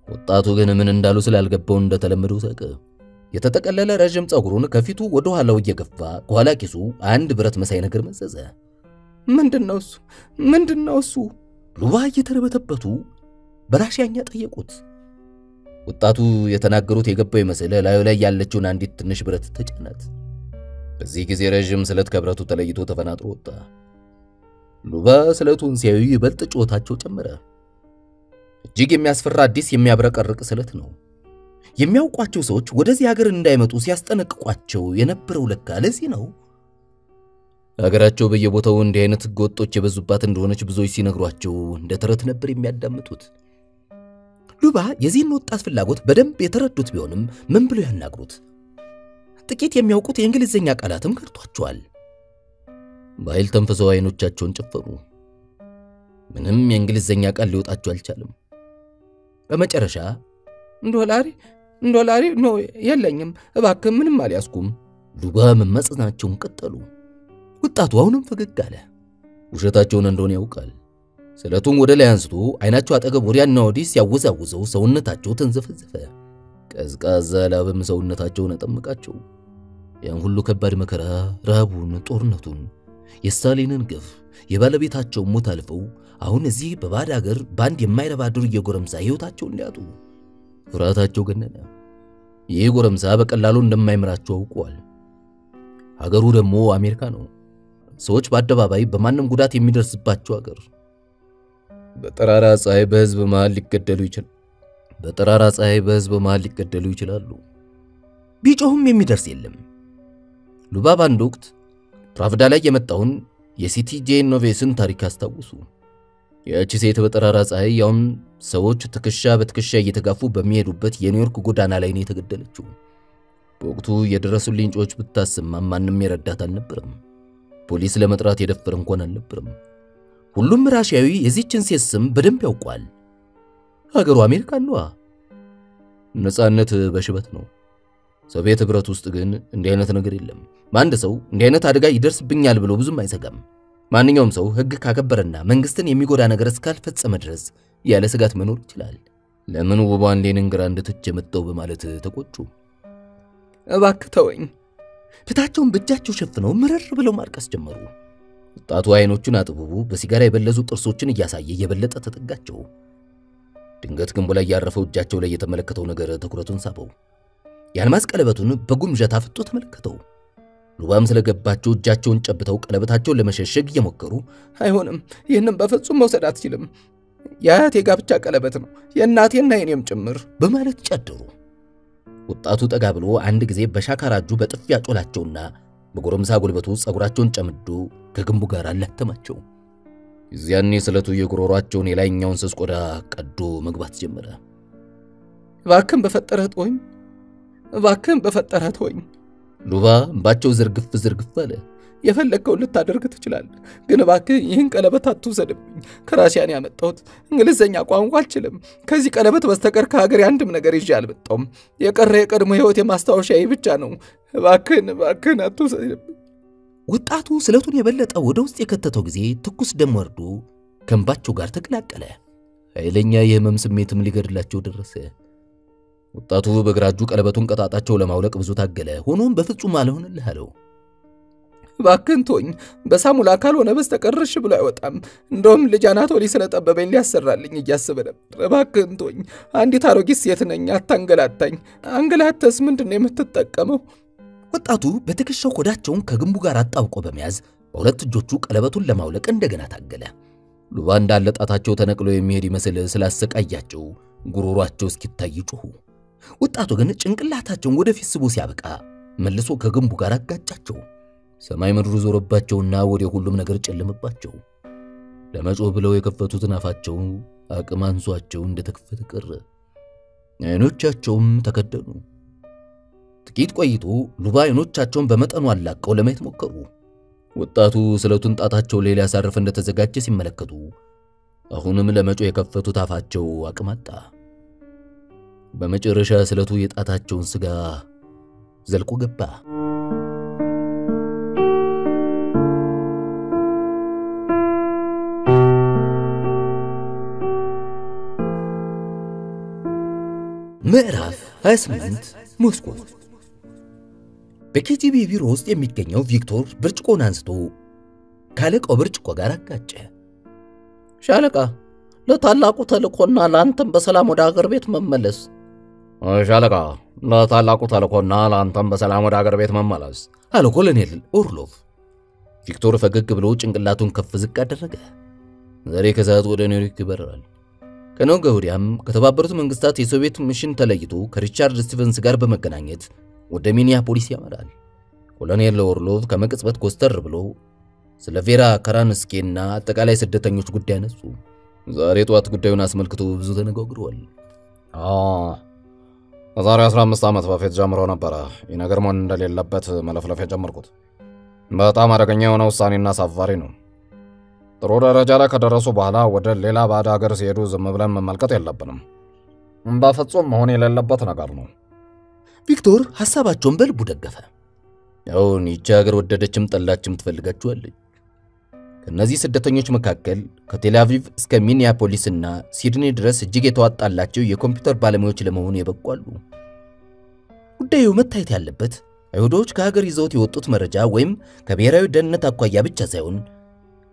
ወጣቱ ግን ምን እንዳሉ ስላልገባው እንደተለመደው ሳቀ። የተጠቀለለ ረጅም ጸጉሩን ከፊቱ ወደ ኋላው እየገፋ ከኋላ ኪሱ አንድ ብረት መሳይ ነገር መዘዘ። ምንድነው እሱ? ሉባ እየተረበተበቱ በራሽያኛ ጠየቁት። ወጣቱ የተናገሩት የገባው ይመስል ላዩ ላይ ያለችውን አንዲት ትንሽ ብረት ተጨናት። በዚህ ጊዜ ረጅም ስለት ከብረቱ ተለይቶ ተፈናጥሮ ወጣ። ሉባ ስለቱን ሲያዩ ይበልጥ ጮታቸው ጨመረ። እጅግ የሚያስፈራ አዲስ የሚያብረቀርቅ ስለት ነው። የሚያውቋቸው ሰዎች ወደዚህ ሀገር እንዳይመጡ ሲያስጠነቅቋቸው የነበረው ለካ ለዚህ ነው። ሀገራቸው በየቦታው እንዲህ አይነት ጎጦች የበዙባት እንደሆነች ብዙዎች ሲነግሯቸው እንደ ተረት ነበር የሚያዳምጡት። ሉባ የዚህን ወጣት ፍላጎት በደንብ የተረዱት ቢሆንም ምን ብለው ያናግሩት? ጥቂት የሚያውቁት የእንግሊዘኛ ቃላትም ከርቷቸዋል። በኃይል ተንፈሰው አይኖቻቸውን ጨፈኑ። ምንም የእንግሊዘኛ ቃል ሊወጣቸው አልቻለም። በመጨረሻ $1 ነው የለኝም እባክህ ምንም አልያዝኩም። ሉባ መመጽናቸውን ቀጠሉ። ወጣቱ አሁንም ፈገግ አለ። ውሸታቸውን እንደሆነ ያውቃል። ስለቱን ወደ ላይ አንስቶ አይናቸው አጠገብ ወዲያና ወዲህ ሲያወዛውዘው ሰውነታቸው ተንዘፈዘፈ። ቀዝቃዛ ላብም ሰውነታቸውን አጠመቃቸው። ያን ሁሉ ከባድ መከራ፣ ረሃቡን፣ ጦርነቱን፣ የስታሊንን ግፍ፣ የባለቤታቸውን ሞት አልፈው አሁን እዚህ በባዕድ ሀገር ባንድ የማይረባ ዱርዬ ጎረምሳ ሕይወታቸውን ሊያጡ ፍርሃታቸው ገነነ። ይህ ጎረምሳ በቀላሉ እንደማይምራቸው አውቀዋል። ሀገሩ ደግሞ አሜሪካ ነው። ሰዎች በአደባባይ በማንም ጉዳት የሚደርስባቸው ሀገር። በጠራራ ፀሐይ በህዝብ መሃል ሊገደሉ ይችላሉ። ቢጮህም የሚደርስ የለም። ሉባ በአንድ ወቅት ፕራቭዳ ላይ የመጣውን የሲቲ ጄኖቬስን ታሪክ አስታውሱ። ያቺ ሴት በጠራራ ፀሐይ ያውም ሰዎች ትከሻ በትከሻ እየተጋፉ በሚሄዱበት የኒውዮርክ ጎዳና ላይ ነው የተገደለችው። በወቅቱ የደረሱልኝ ጮች ብታሰማም ማንም የረዳት አልነበረም። ፖሊስ ለመጥራት የደፈረ እንኳን አልነበረም። ሁሉም ራሽያዊ የዚህችን ሴት ስም በደንብ ያውቋል። ሀገሩ አሜሪካ ነው። ነፃነት በሽበት ነው። ሶቪየት ህብረት ውስጥ ግን እንዲህ አይነት ነገር የለም። ማንድ ሰው እንዲህ አይነት አደጋ ይደርስብኛል ብሎ ብዙም አይሰጋም። ማንኛውም ሰው ህግ ካከበረና መንግስትን የሚጎዳ ነገር እስካልፈጸመ ድረስ ያለ ስጋት መኖር ይችላል። ለምን ውባን ሌኒንግራንድ ትቼ መጣው በማለት ተቆጩ። እባክህ ተወኝ። ፊታቸውን በእጃቸው ሸፍነው ምርር ብለው ማልቀስ ጀመሩ። ወጣቱ አይኖቹን አጥብቡ በሲጋራ የበለዙ ጥርሶችን እያሳየ የበለጠ ተጠጋቸው። ድንገት ግንቡ ላይ ያረፈው እጃቸው ላይ የተመለከተው ነገር ትኩረቱን ሳበው። የአልማዝ ቀለበቱን በጉምጀት አፍጦ ተመለከተው። ሉባም ስለገባቸው እጃቸውን ጨብተው ቀለበታቸውን ለመሸሸግ እየሞከሩ አይሆንም፣ ይህንን በፍጹም መውሰድ አትችልም። የአያቴ ጋብቻ ቀለበት ነው፣ የእናቴና የኔም ጭምር በማለት ጨደሩ። ወጣቱ ጠጋ ብሎ አንድ ጊዜ በሻካራ እጁ በጥፊ ያጮላቸውና በጎረምሳ ጉልበቱ ጸጉራቸውን ጨምዶ ከግንቡ ጋር አላተማቸው። እዚያኔ ስለቱ የጉሮሯቸውን የላይኛውን ስስ ቆዳ ቀዶ መግባት ጀመረ። እባክህን በፈጠረህ ተወኝ። ሉባ እንባቸው ዝርግፍ አለ። የፈለግከውን ልታደርግ ትችላለህ፣ ግን እባክህ ይህን ቀለበት አትውሰድብኝ። ከራሲያን ያመጣሁት እንግሊዘኛ ቋንቋ አልችልም። ከዚህ ቀለበት በስተቀር ከሀገር አንድም ነገር ይዤ አልመጣሁም። የቀረ የቀድሞ ሕይወት የማስታወሻዬ ብቻ ነው። እባክህን አትውሰድብኝ። ወጣቱ ስለቱን የበለጠ ወደ ውስጥ የከተተው ጊዜ ትኩስ ደም ወርዶ ከእንባቸው ጋር ተቀላቀለ። ኃይለኛ የህመም ስሜትም ሊገድላቸው ደረሰ። ወጣቱ በግራ እጁ ቀለበቱን ቀጣጣቸው ለማውለቅ ብዙ ታገለ። ሆኖም በፍጹም አልሆነልህ አለው። እባክህን ተወኝ። በሳሙላ ካልሆነ በስተቀር እሺ ብሎ አይወጣም። እንደውም ልጅ አናቶሊ ስለጠበበኝ ሊያሰራልኝ እያሰበ ነበር። እባክህን ተወኝ። አንዲት አሮጊት ሴት ነኝ፣ አታንገላታኝ። አንገላተስ ምንድን ነው የምትጠቀመው? ወጣቱ በትከሻው ቆዳቸውን ከግንቡ ጋር አጣብቆ በመያዝ በሁለት እጆቹ ቀለበቱን ለማውለቅ እንደገና ታገለ። ሉባ እንዳለ ጣታቸው ተነቅሎ የሚሄድ ይመስል ስላሰቃያቸው ጉሮሯቸው እስኪታይ ጮሁ። ወጣቱ ግን ጭንቅላታቸውን ወደፊት ስቦ ሲያበቃ መልሶ ከግንቡ ጋር አጋጫቸው። ሰማይ ምድሩ ዞረባቸውና ወደ ሁሉም ነገር ጨለመባቸው። ለመጮህ ብለው የከፈቱትን አፋቸው አቅም አንሷቸው እንደተከፈተ ቀረ። አይኖቻቸውም ተከደኑ። ጥቂት ቆይቶ ሉባ አይኖቻቸውን በመጠኑ አላቀው ለማየት ሞከሩ። ወጣቱ ስለቱን ጣታቸው ላይ ሊያሳርፍ እንደተዘጋጀ ሲመለከቱ አሁንም ለመጮህ የከፈቱት አፋቸው አቅም አጣ። በመጨረሻ ስለቱ የጣታቸውን ስጋ ዘልቆ ገባ። ምዕራፍ 28 ሞስኮ። በኬጂቢ ቢሮ ውስጥ የሚገኘው ቪክቶር ብርጭቆን አንስቶ ካለቃው ብርጭቆ ጋር አጋጨ። ሻለቃ፣ ለታላቁ ተልኮና ለአንተም በሰላም ወደ ሀገር ቤት መመለስ። ሻለቃ፣ ለታላቁ ተልኮና ለአንተም በሰላም ወደ ሀገር ቤት መመለስ አለ ኮሎኔል ኦርሎቭ። ቪክቶር ፈገግ ብሎ ጭንቅላቱን ከፍ ዝቅ አደረገ። ዛሬ ከሰዓት ወደ ኒውዮርክ ይበራል። ከነገ ወዲያም ከተባበሩት መንግስታት የሶቪየት ሚሽን ተለይቶ ከሪቻርድ ስቲቨንስ ጋር በመገናኘት ወደ ሚኒያፖሊስ ያመራል። ኮሎኔል ኦርሎቭ ከመቅጽበት ኮስተር ብሎ ስለ ቬራ ካራንስኪና አጠቃላይ ስደተኞች ጉዳይ አነሱ። ዛሬ ጧት ጉዳዩን አስመልክቶ ብዙ ተነጋግረዋል። ዛሬ 15 ዓመት በፊት ጀምሮ ነበር ይህ ነገር መሆን እንደሌለበት መለፍለፍ የጀመርኩት። በጣም አደገኛ የሆነ ውሳኔና አሳፋሪ ነው። ጥሩ ደረጃ ላይ ከደረሱ በኋላ ወደ ሌላ ባዕድ ሀገር ሲሄዱ ዝም ብለን መመልከት የለብንም። በፍጹም መሆን የሌለበት ነገር ነው። ቪክቶር ሐሳባቸውን በልቡ ደገፈ። አሁን ይህች ሀገር ወደደችም ጠላችም ትፈልጋቸዋለች። ከነዚህ ስደተኞች መካከል ከቴል አቪቭ እስከ ሚኒያፖሊስና ሲድኒ ድረስ እጅግ የተዋጣላቸው የኮምፒውተር ባለሙያዎች ለመሆን የበቋሉ። ጉዳዩ መታየት ያለበት አይሁዶች ከሀገር ይዘውት የወጡት መረጃ ወይም ከብሔራዊ ደህንነት አኳያ ብቻ ሳይሆን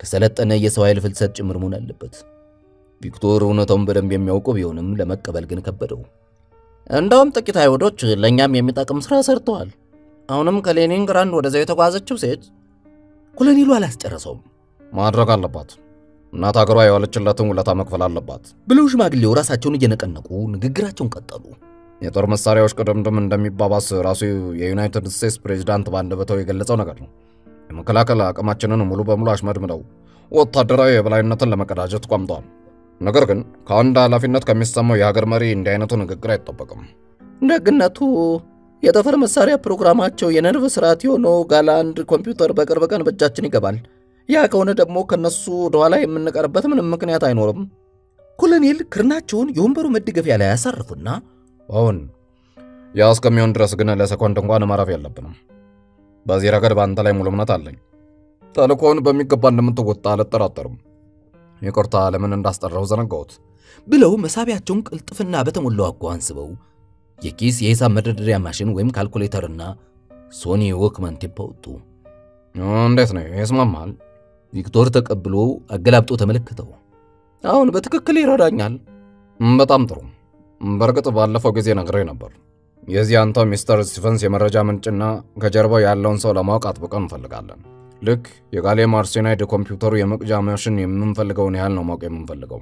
ከሰለጠነ የሰው ኃይል ፍልሰት ጭምር መሆን አለበት። ቪክቶር እውነታውን በደንብ የሚያውቀው ቢሆንም ለመቀበል ግን ከበደው። እንደውም ጥቂት አይሁዶች ለኛም የሚጠቅም ስራ ሰርተዋል። አሁንም ከሌኒንግራንድ ወደዚያው የተጓዘችው ሴት ኮሎኔሉ አላስጨረሰውም። ማድረግ አለባት፣ እናት ሀገሯ የዋለችለትን ውለታ መክፈል አለባት ብለው ሽማግሌው ራሳቸውን እየነቀነቁ ንግግራቸውን ቀጠሉ። የጦር መሳሪያዎች ቅድምድም እንደሚባባስ ራሱ የዩናይትድ ስቴትስ ፕሬዝዳንት ባንደበታው የገለጸው ነገር ነው። የመከላከል አቅማችንን ሙሉ በሙሉ አሽመድምደው ወታደራዊ የበላይነትን ለመቀዳጀት ቆምጠዋል። ነገር ግን ከአንድ ኃላፊነት ከሚሰማው የሀገር መሪ እንዲህ አይነቱ ንግግር አይጠበቅም። ደግነቱ የጠፈር መሳሪያ ፕሮግራማቸው የነርቭ ስርዓት የሆነው ጋላንድ ኮምፒውተር በቅርብ ቀን በእጃችን ይገባል። ያ ከሆነ ደግሞ ከነሱ ወደኋላ የምንቀርበት ምንም ምክንያት አይኖርም። ኮሎኔል ክርናቸውን የወንበሩ መደገፊያ ላይ ያሳርፉና አሁን ያ እስከሚሆን ድረስ ግን ለሰኮንድ እንኳን ማረፍ የለብንም። በዚህ ረገድ በአንተ ላይ ሙሉ እምነት አለኝ። ተልእኮውን በሚገባ እንደምትወጣ አልጠራጠርም። ይቅርታ ለምን እንዳስጠራው ዘነጋሁት ብለው መሳቢያቸውን ቅልጥፍና በተሞላው አኳኋን ስበው የኪስ የሂሳብ መደርደሪያ ማሽን ወይም ካልኩሌተርና ሶኒ ዎክማን ቴፕ አወጡ። እንዴት ነው ይስማማል? ቪክቶር ተቀብሎ አገላብጦ ተመለከተው። አሁን በትክክል ይረዳኛል። በጣም ጥሩ። በርግጥ ባለፈው ጊዜ ነግሬ ነበር። የዚህ አንተ ሚስተር ስቲቨንስ የመረጃ ምንጭና ከጀርባው ያለውን ሰው ለማወቅ አጥብቀን እንፈልጋለን። ልክ የጋሌም አርሴናይድ ኮምፒውተሩ የመቅጃ ማሽን የምንፈልገውን ያህል ነው ማወቅ የምንፈልገው።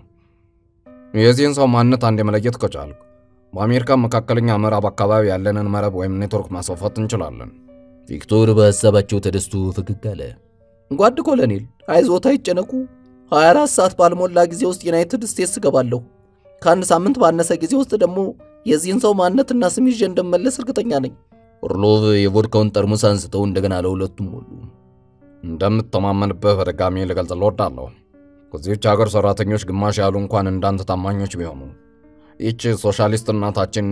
የዚህን ሰው ማንነት አንድ መለየት ከቻልክ በአሜሪካ መካከለኛ ምዕራብ አካባቢ ያለንን መረብ ወይም ኔትወርክ ማስፋፋት እንችላለን። ቪክቶር በሐሳባቸው ተደስቶ ፈገግ አለ። ጓድ ኮሎኔል አይዞት፣ አይጨነቁ። 24 ሰዓት ባልሞላ ጊዜ ውስጥ ዩናይትድ ስቴትስ ገባለሁ። ከአንድ ሳምንት ባነሰ ጊዜ ውስጥ ደግሞ የዚህን ሰው ማንነትና ስም ይዤ እንደመለስ እርግጠኛ ነኝ። ኦርሎቭ የቮድካውን ጠርሙስ አንስተው እንደገና ለሁለቱም ሞሉ። እንደምትተማመንበት በድጋሚ ልገልጽልህ እወዳለሁ። ከዚህች ሀገር ሰራተኞች ግማሽ ያሉ እንኳን እንዳንተ ታማኞች ቢሆኑ ይህች ሶሻሊስት እናታችን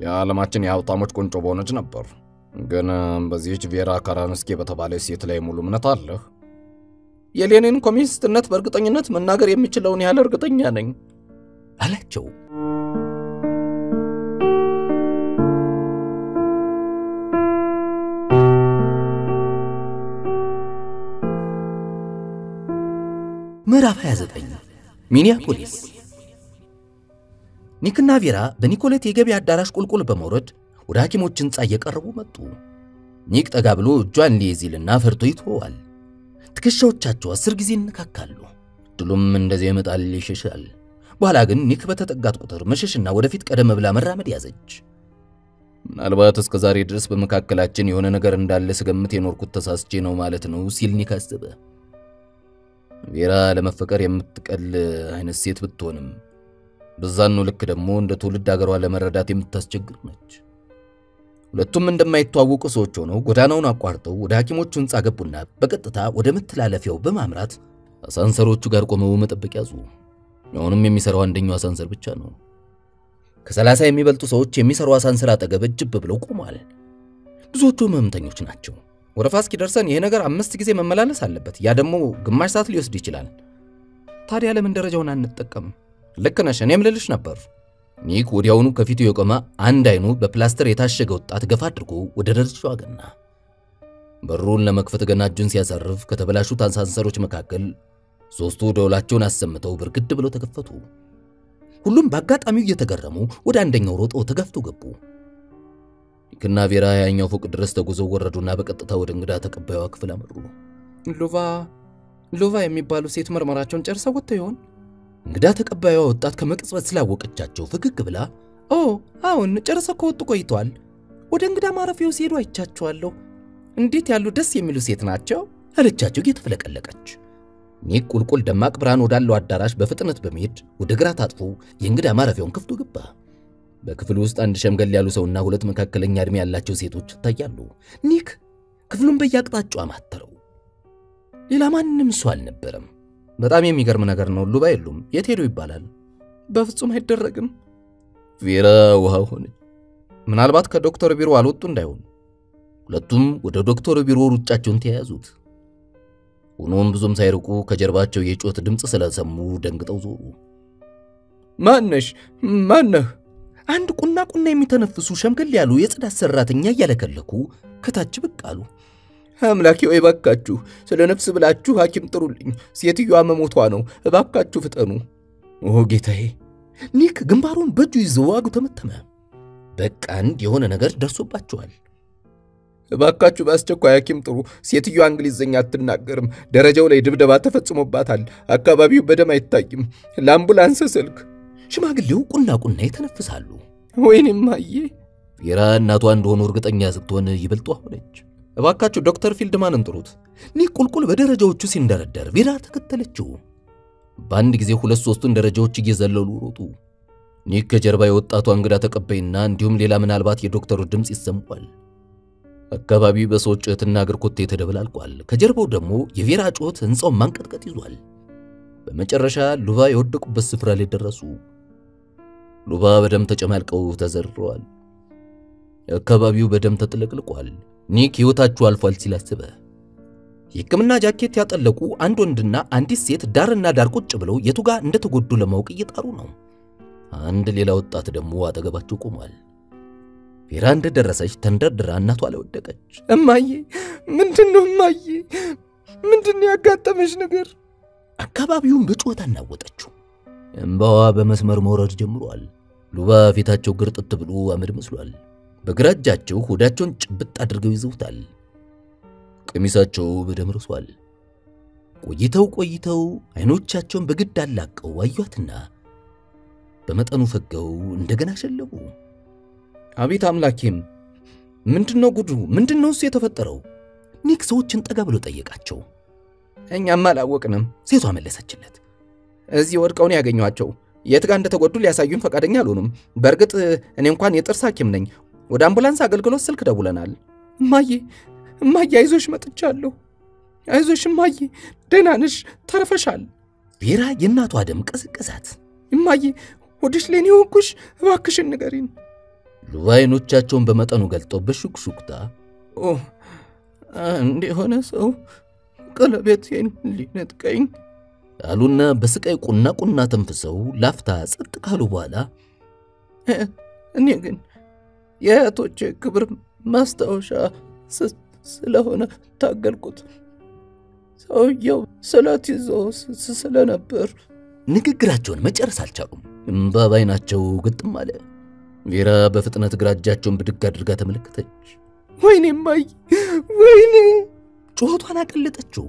የዓለማችን የሀብታሞች ቁንጮ በሆነች ነበር። ግን በዚህች ቬራ ካራንስኪ በተባለ ሴት ላይ ሙሉ እምነት አለህ? የሌኒን ኮሚኒስትነት በእርግጠኝነት መናገር የሚችለውን ያህል እርግጠኛ ነኝ አላቸው። ምዕራፍ 29 ሚኒያፖሊስ። ኒክና ቬራ በኒኮሌት የገበያ አዳራሽ ቁልቁል በመውረድ ወደ ሐኪሞች ሕንጻ እየቀረቡ መጡ። ኒክ ጠጋ ብሎ እጇን ሊይዝልና ፈርቶ ይተዋል። ትከሻዎቻቸው 10 ጊዜ ይነካካሉ። ድሉም እንደዚህ ይመጣል ይሸሻል። በኋላ ግን ኒክ በተጠጋት ቁጥር መሸሽና ወደፊት ቀደም ብላ መራመድ ያዘች። ምናልባት እስከ ዛሬ ድረስ በመካከላችን የሆነ ነገር እንዳለ ስገምት የኖርኩት ተሳስቼ ነው ማለት ነው ሲል ኒክ አሰበ። ቬራ ለመፈቀር የምትቀል አይነት ሴት ብትሆንም በዛኑ ልክ ደግሞ እንደ ትውልድ ሀገሯ ለመረዳት የምታስቸግር ነች። ሁለቱም እንደማይተዋወቁ ሰዎች ሆነው ጎዳናውን አቋርጠው ወደ ሐኪሞቹ ሕንጻ ገቡና በቀጥታ ወደ መተላለፊያው በማምራት አሳንሰሮቹ ጋር ቆመው መጠበቅ ያዙ። አሁንም የሚሰራው አንደኛው አሳንሰር ብቻ ነው። ከ30 የሚበልጡ ሰዎች የሚሰራው አሳንሰር አጠገብ እጅብ ብለው ቆመዋል። ብዙዎቹ ህመምተኞች ናቸው። ወረፋ እስኪደርሰን ይሄ ነገር 5 ጊዜ መመላለስ አለበት። ያ ደግሞ ግማሽ ሰዓት ሊወስድ ይችላል። ታዲያ ለምን ደረጃውን አንጠቀም? ልክ ነሽ፣ እኔም ልልሽ ነበር። ኒክ ወዲያውኑ ከፊቱ የቆመ አንድ አይኑ በፕላስተር የታሸገ ወጣት ገፋ አድርጎ ወደ ደረጃው አገና። በሩን ለመክፈት ገና እጁን ሲያሳርፍ ከተበላሹት አሳንሰሮች መካከል 3ቱ ደወላቸውን አሰምተው ብርግድ ብለው ተከፈቱ። ሁሉም በአጋጣሚው እየተገረሙ ወደ አንደኛው ሮጠው ተገፍተው ገቡ። ኒክና ቬራ ያኛው ፎቅ ድረስ ተጉዘው ወረዱና በቀጥታ ወደ እንግዳ ተቀባዩዋ ክፍል አመሩ። ሎቫ የሚባሉ ሴት ምርመራቸውን ጨርሰው ወጥተው ይሆን? እንግዳ ተቀባዩዋ ወጣት ከመቅጽበት ስላወቀቻቸው ፈገግ ብላ አሁን ጨርሰው ከወጡ ቆይቷል። ወደ እንግዳ ማረፊያው ሲሄዱ አይቻቸዋለሁ። እንዴት ያሉ ደስ የሚሉ ሴት ናቸው አለቻቸው እየተፈለቀለቀች። ኒክ ቁልቁል ደማቅ ብርሃን ወዳለው አዳራሽ በፍጥነት በመሄድ ወደ ግራ ታጥፎ የእንግዳ ማረፊያውን ከፍቶ ገባ። በክፍሉ ውስጥ አንድ ሸምገል ያሉ ሰውና 2 መካከለኛ ዕድሜ ያላቸው ሴቶች ታያሉ። ኒክ ክፍሉን በየአቅጣጫው አማተረው። ሌላ ማንም ሰው አልነበረም። በጣም የሚገርም ነገር ነው። ሉባ የሉም። የት ሄዱ ይባላል? በፍጹም አይደረግም። ቬራ ውሃ ሆነች። ምናልባት ከዶክተር ቢሮ አልወጡ እንዳይሆን። ሁለቱም ወደ ዶክተር ቢሮ ሩጫቸውን ተያያዙት። ሆኖም ብዙም ሳይርቁ ከጀርባቸው የጮት ድምጽ ስለሰሙ ደንግጠው ዞሩ። ማነሽ? ማነህ? አንድ ቁና የሚተነፍሱ ሸምገል ያሉ የጽዳት ሰራተኛ እያለከለኩ ከታች ብቅ አሉ። አምላኬ ወይ ባካችሁ፣ ስለ ነፍስ ብላችሁ ሐኪም ጥሩልኝ፣ ሴትዮዋ መሞቷ ነው፣ እባካችሁ ፍጠኑ። ኦ ጌታዬ! ኒክ ግንባሩን በእጁ ይዘው ዋጉ ተመተመ። በቃ አንድ የሆነ ነገር ደርሶባቸዋል። እባካችሁ በአስቸኳይ ሐኪም ጥሩ፣ ሴትዮዋ እንግሊዝኛ አትናገርም፣ ደረጃው ላይ ድብደባ ተፈጽሞባታል፣ አካባቢው በደም አይታይም፣ ለአምቡላንስ ስልክ። ሽማግሌው ቁና ይተነፍሳሉ። ወይኔም ማዬ! ቬራ እናቷ እንደሆኑ እርግጠኛ ስትሆን ይበልጧ ሆነች። እባካችሁ ዶክተር ፊልድማንን ጥሩት። ኒክ ቁልቁል በደረጃዎቹ ሲንደረደር ቬራ ተከተለችው። በአንድ ጊዜ 2-3 ደረጃዎች እየዘለሉ ሮጡ። ኒክ ከጀርባ የወጣቷ እንግዳ ተቀባይና እንዲሁም ሌላ ምናልባት የዶክተሩ ድምጽ ይሰማል። አካባቢው በሰዎች ጩኸትና እግር ኮቴ ተደበላልቋል። ከጀርባው ደግሞ የቬራ ጩኸት ሕንጻውን ማንቀጥቀጥ ይዟል። በመጨረሻ ሉባ የወደቁበት ስፍራ ላይ ደረሱ። ሉባ በደም ተጨማልቀው ተዘርረዋል። አካባቢው በደም ተጥለቅልቋል። ኒክ ሕይወታቸው አልፏል ሲል አሰበ። የሕክምና ጃኬት ያጠለቁ አንድ ወንድና አንዲት ሴት ዳርና ዳር ቁጭ ብለው የቱጋ እንደተጎዱ ለማወቅ እየጣሩ ነው። አንድ ሌላ ወጣት ደግሞ አጠገባቸው ቆሟል። ቬራ እንደደረሰች ተንደርድራ እናቷ ላይ ወደቀች። እማዬ! ምንድነው እማዬ? ምንድነው ያጋጠመሽ ነገር? አካባቢውን በጩኸት አናወጠችው። እንባዋ በመስመር መውረድ ጀምሯል። ሉባ ፊታቸው ግርጥት ብሎ አመድ መስሏል። በግራ እጃቸው ሆዳቸውን ጭብጥ አድርገው ይዘውታል። ቀሚሳቸው በደም ረሷል። ቆይተው አይኖቻቸውን በግድ አላቀው አዩአትና በመጠኑ ፈገው እንደገና ሸለቡ። አቤት አምላኬም! ምንድነው ጉዱ? ምንድነው እሱ የተፈጠረው? ኒክ ሰዎችን ጠጋ ብሎ ጠየቃቸው። እኛም አላወቅንም፣ ሴቷ መለሰችለት። እዚህ ወድቀው ነው ያገኘዋቸው። የት ጋር እንደተጎዱ ሊያሳዩን ፈቃደኛ አልሆኑም። በእርግጥ እኔ እንኳን የጥርስ ሐኪም ነኝ። ወደ አምቡላንስ አገልግሎት ስልክ ደውለናል። እማዬ አይዞሽ፣ መጥቻለሁ። አይዞሽ እማዬ፣ ደህና ነሽ፣ ተርፈሻል። ቬራ የእናቷ ደም ቀሰቀሳት። እማዬ ወድሽ ለኔ ወኩሽ፣ እባክሽን ንገሪን። ሉባ አይኖቻቸውን በመጠኑ ገልጠው በሹክሹክታ አንድ የሆነ ሰው ቀለቤቴን ሊነጥቀኝ አሉና በስቃይ ቁና ተንፍሰው ላፍታ ጸጥ ካሉ በኋላ እኔ ግን የእህቶቼ ክብር ማስታወሻ ስለሆነ ታገልኩት። ሰውየው ስለት ይዞ ስለነበር ንግግራቸውን መጨረስ አልቻሉም። እንባ ባይናቸው ግጥም አለ። ቬራ በፍጥነት ግራ እጃቸውን ብድግ አድርጋ ተመለከተች። ወይኔ ማይ! ወይኔ! ጩኸቷን አቀለጠችው።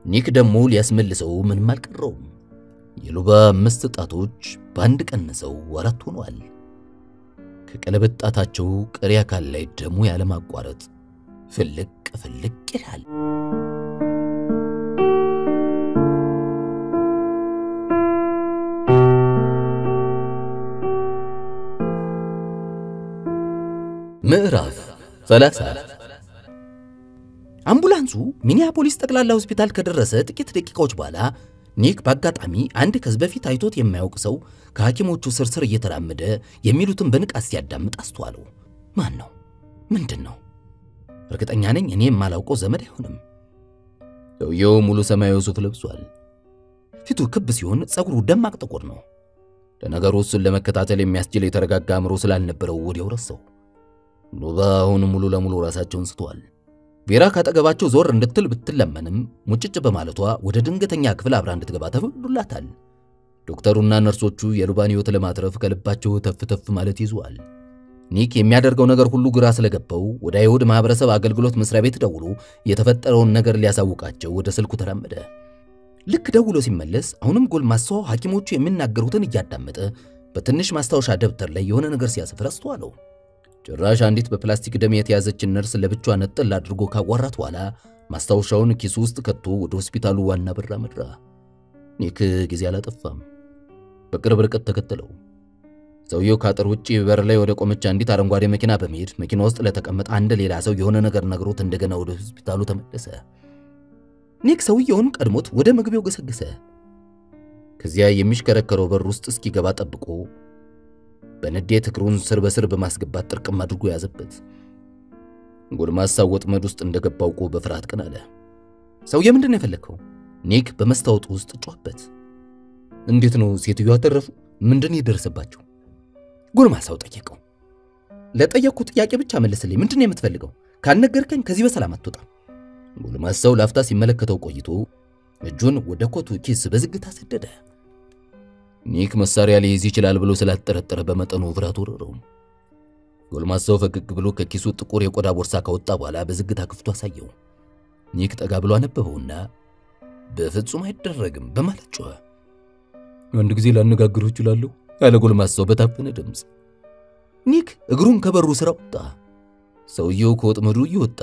ኒክ ደግሞ ሊያስመልሰው ምንም አልቀረውም። የሉባ 5 ጣቶች በአንድ ቀንሰው 4 ሆነዋል። ከቀለበት ጣታቸው ቀሪ አካል ላይ ደሙ ያለማቋረጥ ፍልቅ ይላል። ምዕራፍ 30 አምቡላንሱ ሚኒያፖሊስ ጠቅላላ ሆስፒታል ከደረሰ ጥቂት ደቂቃዎች በኋላ ኒክ በአጋጣሚ አንድ ከዚህ በፊት አይቶት የማያውቅ ሰው ከሐኪሞቹ ስርስር እየተራመደ የሚሉትን በንቃት ሲያዳምጥ አስተዋለው። ማን ነው? ምንድነው? እርግጠኛ ነኝ እኔ የማላውቀው ዘመድ አይሆንም። ሰውየው ሙሉ ሰማያዊ ሱፍ ለብሷል። ፊቱ ክብ ሲሆን ጸጉሩ ደማቅ ጥቁር ነው። ለነገሩ እሱን ለመከታተል የሚያስችል የተረጋጋ አእምሮ ስላልነበረው ወዲያው ረሳው። ሉባ አሁን ሙሉ ለሙሉ ራሳቸውን ስተዋል። ቬራ ካጠገባቸው ዞር እንድትል ብትለመንም ሙጭጭ በማለቷ ወደ ድንገተኛ ክፍል አብራ እንድትገባ ተፈቅዶላታል። ዶክተሩና ነርሶቹ የሉባን ሕይወት ለማትረፍ ከልባቸው ተፍተፍ ማለት ይዟል። ኒክ የሚያደርገው ነገር ሁሉ ግራ ስለገባው ወደ አይሁድ ማህበረሰብ አገልግሎት መስሪያ ቤት ደውሎ የተፈጠረውን ነገር ሊያሳውቃቸው ወደ ስልኩ ተራመደ። ልክ ደውሎ ሲመለስ አሁንም ጎልማሳው ሐኪሞቹ የሚናገሩትን እያዳመጠ በትንሽ ማስታወሻ ደብተር ላይ የሆነ ነገር ሲያሰፍር አስተዋለው። ጭራሽ አንዲት በፕላስቲክ ደም የተያዘች ነርስ ለብቻዋ ነጥል አድርጎ ካዋራት በኋላ ማስታወሻውን ኪሱ ውስጥ ከቶ ወደ ሆስፒታሉ ዋና በር አመራ። ኒክ ጊዜ አላጠፋም። በቅርብ ርቀት ተከተለው። ሰውየው ካጥር ውጪ በር ላይ ወደ ቆመች አንዲት አረንጓዴ መኪና በመሄድ መኪና ውስጥ ለተቀመጠ አንድ ሌላ ሰው የሆነ ነገር ነግሮት እንደገና ወደ ሆስፒታሉ ተመለሰ። ኒክ ሰውየውን ቀድሞት ወደ መግቢያው ገሰገሰ። ከዚያ የሚሽከረከረው በር ውስጥ እስኪገባ ጠብቆ በንዴት እግሩን ስር በስር በማስገባት ጥርቅም አድርጎ ያዘበት። ጎልማሳው ወጥመድ ውስጥ እንደገባው ቆ በፍርሃት ቀን አለ። ሰውዬ ምንድነው የፈለከው? ኒክ በመስታወቱ ውስጥ ጮህበት። እንዴት ነው ሴትዮዋ ተረፉ? ምንድነው የደረሰባቸው? ጎልማሳው ጠየቀው። ለጠየቅኩት ጥያቄ ብቻ መልስልኝ። ምንድነው የምትፈልገው? ካልነገርከኝ ከዚህ በሰላም አትወጣም። ጎልማሳው ላፍታ ሲመለከተው ቆይቶ እጁን ወደ ኮቱ ኪስ በዝግታ ሰደደ። ኒክ መሳሪያ ሊይዝ ይችላል ብሎ ስላልተጠረጠረ በመጠኑ ፍርሃት ወረረው። ጎልማሳው ፈገግ ብሎ ከኪሱ ጥቁር የቆዳ ቦርሳ ካወጣ በኋላ በዝግታ ክፍቱ አሳየው። ኒክ ጠጋ ብሎ አነበበውና በፍጹም አይደረግም በማለት ጮኸ። አንድ ጊዜ ላነጋግረው እችላለሁ ያለ ጎልማሳው በታፈነ ድምጽ። ኒክ እግሩን ከበሩ ስራ ወጣ። ሰውየው ከወጥመዱ እየወጣ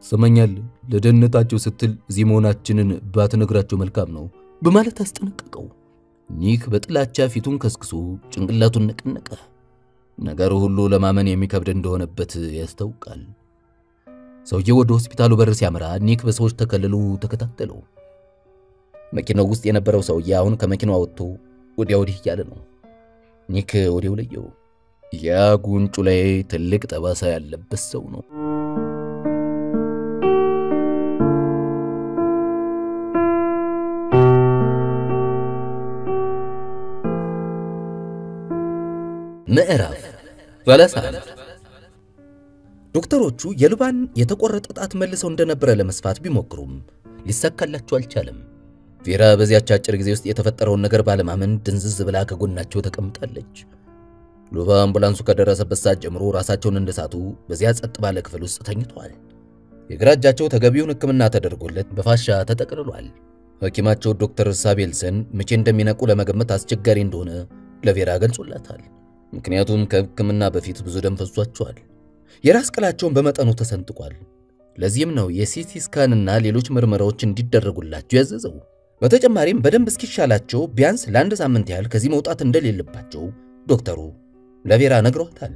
ሰማኛል፣ ለደህንነታቸው ስትል እዚህ መሆናችንን ባትነግራቸው መልካም ነው በማለት አስጠነቀቀው። ኒክ በጥላቻ ፊቱን ከስክሶ ጭንቅላቱን ነቀነቀ። ነገሩ ሁሉ ለማመን የሚከብድ እንደሆነበት ያስታውቃል። ሰውየው ወደ ሆስፒታሉ በር ሲያመራ ኒክ በሰዎች ተከልሎ ተከታተለው። መኪናው ውስጥ የነበረው ሰውዬ አሁን ከመኪናው ወጥቶ ወዲያ ወዲህ እያለ ነው። ኒክ ወዲያው ለየው። ያ ጉንጩ ላይ ትልቅ ጠባሳ ያለበት ሰው ነው። ምዕራፍ 31 ዶክተሮቹ የሉባን የተቆረጠ ጣት መልሰው እንደነበረ ለመስፋት ቢሞክሩም ሊሳካላቸው አልቻለም። ቬራ በዚያች አጭር ጊዜ ውስጥ የተፈጠረውን ነገር ባለማመን ድንዝዝ ብላ ከጎናቸው ተቀምጣለች። ሉባ አምቡላንሱ ከደረሰበት ሰዓት ጀምሮ ራሳቸውን እንደሳቱ በዚያ ጸጥ ባለ ክፍል ውስጥ ተኝተዋል። የግራ እጃቸው ተገቢውን ሕክምና ተደርጎለት በፋሻ ተጠቅልሏል። ሐኪማቸው ዶክተር ሳቤልሰን መቼ እንደሚነቁ ለመገመት አስቸጋሪ እንደሆነ ለቬራ ገልጾላታል። ምክንያቱም ከሕክምና በፊት ብዙ ደም ፈሷቸዋል። የራስ ቅላቸውን በመጠኑ ተሰንጥቋል። ለዚህም ነው የሲቲ ስካንና ሌሎች ምርመራዎች እንዲደረጉላቸው ያዘዘው። በተጨማሪም በደንብ እስኪሻላቸው ቢያንስ ለአንድ ሳምንት ያህል ከዚህ መውጣት እንደሌለባቸው ዶክተሩ ለቬራ ነግሯታል።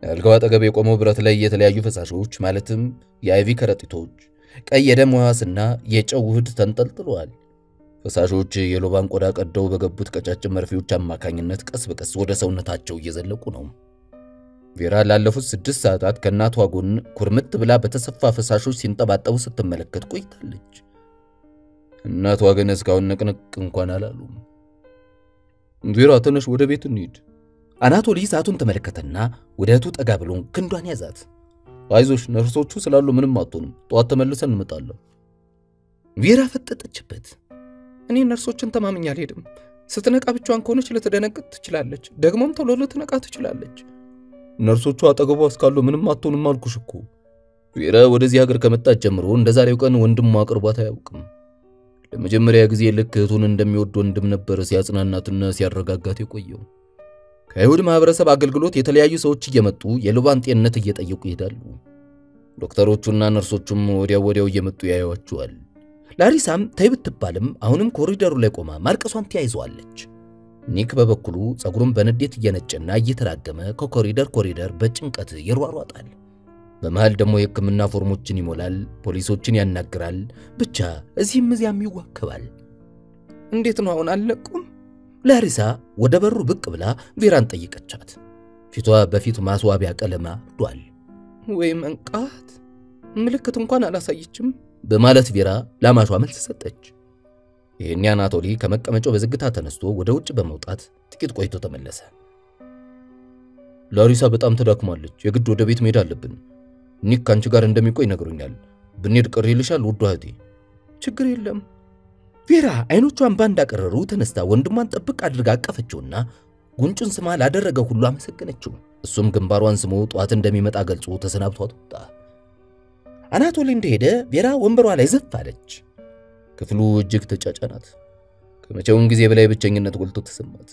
አልጋው አጠገብ የቆመው ብረት ላይ የተለያዩ ፈሳሾች ማለትም የአይቪ ከረጢቶች፣ ቀይ የደም ሕዋስና የጨው ውህድ ተንጠልጥለዋል። ፈሳሾች የሉባን ቆዳ ቀደው በገቡት ቀጫጭን መርፌዎች አማካኝነት ቀስ በቀስ ወደ ሰውነታቸው እየዘለቁ ነው። ቬራ ላለፉት 6 ሰዓታት ከእናቷ ጎን ኩርምት ብላ በተሰፋ ፈሳሾች ሲንጠባጠቡ ስትመለከት ቆይታለች። እናቷ ግን እስካሁን ንቅንቅ እንኳን አላሉም። ቬራ ተነሽ፣ ወደ ቤት እንሂድ። አናቶሊ ሰዓቱን ተመለከተና ወደ እህቱ ጠጋ ብሎ ክንዷን ያዛት። አይዞሽ፣ ነርሶቹ ስላሉ ምንም አትሆንም፣ ጠዋት ተመልሰን እንመጣለን። ቬራ ፈጠጠችበት። እኔ ነርሶችን ተማምኛ አልሄድም። ስትነቃ ብቻዋን ከሆነች ልትደነግጥ ትችላለች፣ ደግሞም ቶሎ ልትነቃ ትችላለች። ነርሶቹ አጠገቧ እስካሉ ምንም አትሆንም አልኩሽ እኮ። ቬራ ወደዚህ ሀገር ከመጣች ጀምሮ እንደዛሬው ቀን ወንድሟ አቅርቧት አያውቅም። ለመጀመሪያ ጊዜ ልክ እህቱን እንደሚወድ ወንድም ነበር ሲያጽናናትና ሲያረጋጋት የቆየው። ከይሁድ ማህበረሰብ አገልግሎት የተለያዩ ሰዎች እየመጡ የሉባን ጤንነት እየጠየቁ ይሄዳሉ። ዶክተሮቹና ነርሶቹም ወዲያው እየመጡ ያዩዋቸዋል። ላሪሳም ተይብትባልም አሁንም ኮሪደሩ ላይ ቆማ ማልቀሷን ተያይዟለች። ኒክ በበኩሉ ጸጉሩን በንዴት እየነጨና እየተራገመ ከኮሪደር በጭንቀት ይሯሯጣል። በመሃል ደግሞ የሕክምና ፎርሞችን ይሞላል፣ ፖሊሶችን ያናግራል፣ ብቻ እዚህም እዚያም ይዋከባል። እንዴት ነው አሁን አለቁም? ላሪሳ ወደ በሩ ብቅ ብላ ቬራን ጠይቀቻት። ፊቷ በፊቱ ማስዋቢያ ቀለማ ዷል። ወይ መንቃት፣ ምልክት እንኳን አላሳየችም በማለት ቬራ ላማሿ መልስ ሰጠች። ይሄን አናቶሊ ከመቀመጫው በዝግታ ተነስቶ ወደ ውጭ በመውጣት ጥቂት ቆይቶ ተመለሰ። ላሪሳ በጣም ተዳክማለች፣ የግድ ወደ ቤት መሄድ አለብን። ኒክ ካንቺ ጋር እንደሚቆይ ነግሮኛል። ብንሄድ ቅር ይልሻል ውድ እህቴ? ችግር የለም። ቬራ አይኖቿን ባንድ አቀረሩ ተነስታ ወንድሟን ጥብቅ አድርጋ አቀፈችውና ጉንጩን ስማ ላደረገው ሁሉ አመሰገነችው። እሱም ግንባሯን ስሞ ጧት እንደሚመጣ ገልጾ ተሰናብቷት ወጣ። አናቶሊ እንደሄደ ቬራ ወንበሯ ላይ ዘፍ አለች። ክፍሉ እጅግ ተጫጫናት። ከመቼውም ጊዜ በላይ ብቸኝነት ጎልቶ ተሰማት።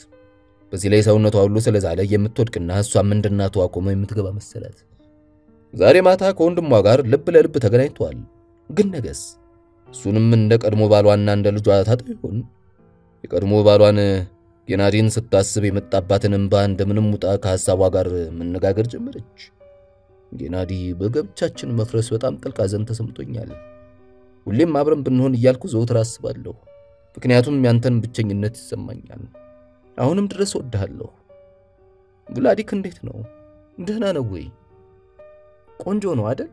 በዚህ ላይ ሰውነቷ ሁሉ ስለዛለ የምትወድቅና እሷም እንደናቷ ቆሞ የምትገባ መሰላት። ዛሬ ማታ ከወንድሟ ጋር ልብ ለልብ ተገናኝቷል። ግን ነገስ እሱንም እንደ ቀድሞ ባሏና እንደ ልጇ ታጣ ይሆን? የቀድሞ ባሏን ጌናዲን ስታስብ የመጣባትን እንባ እንደምንም ውጣ ከሐሳቧ ጋር መነጋገር ጀመረች። ጌናዲ በገብቻችን መፍረስ በጣም ጥልቅ ሐዘን ተሰምቶኛል። ሁሌም አብረን ብንሆን እያልኩ ዘውትር አስባለሁ። ምክንያቱም ያንተን ብቸኝነት ይሰማኛል። አሁንም ድረስ ወድሃለሁ። ቭላዲክ እንዴት ነው? ደህና ነው ወይ? ቆንጆ ነው አይደል?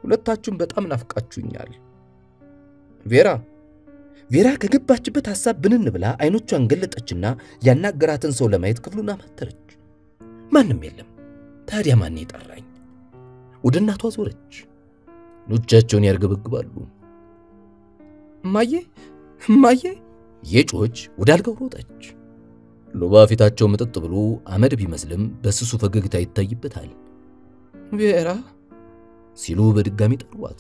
ሁለታችሁም በጣም ናፍቃችሁኛል። ቬራ ከገባችበት ሐሳብ ብንን ብላ አይኖቿን ገለጠችና ያናገራትን ሰው ለማየት ክፍሉን አማተረች። ማንም የለም። ታዲያ ማን ይጠራኝ? ወደ እናቷ ዞረች። ኖቻቸውን ያርገበግባሉ። እማዬ የጮች ወደ አልጋው ሮጠች። ሉባ ፊታቸው መጥጥ ብሎ አመድ ቢመስልም በስሱ ፈገግታ ይታይበታል። ቬራ ሲሉ በድጋሚ ጠሯት።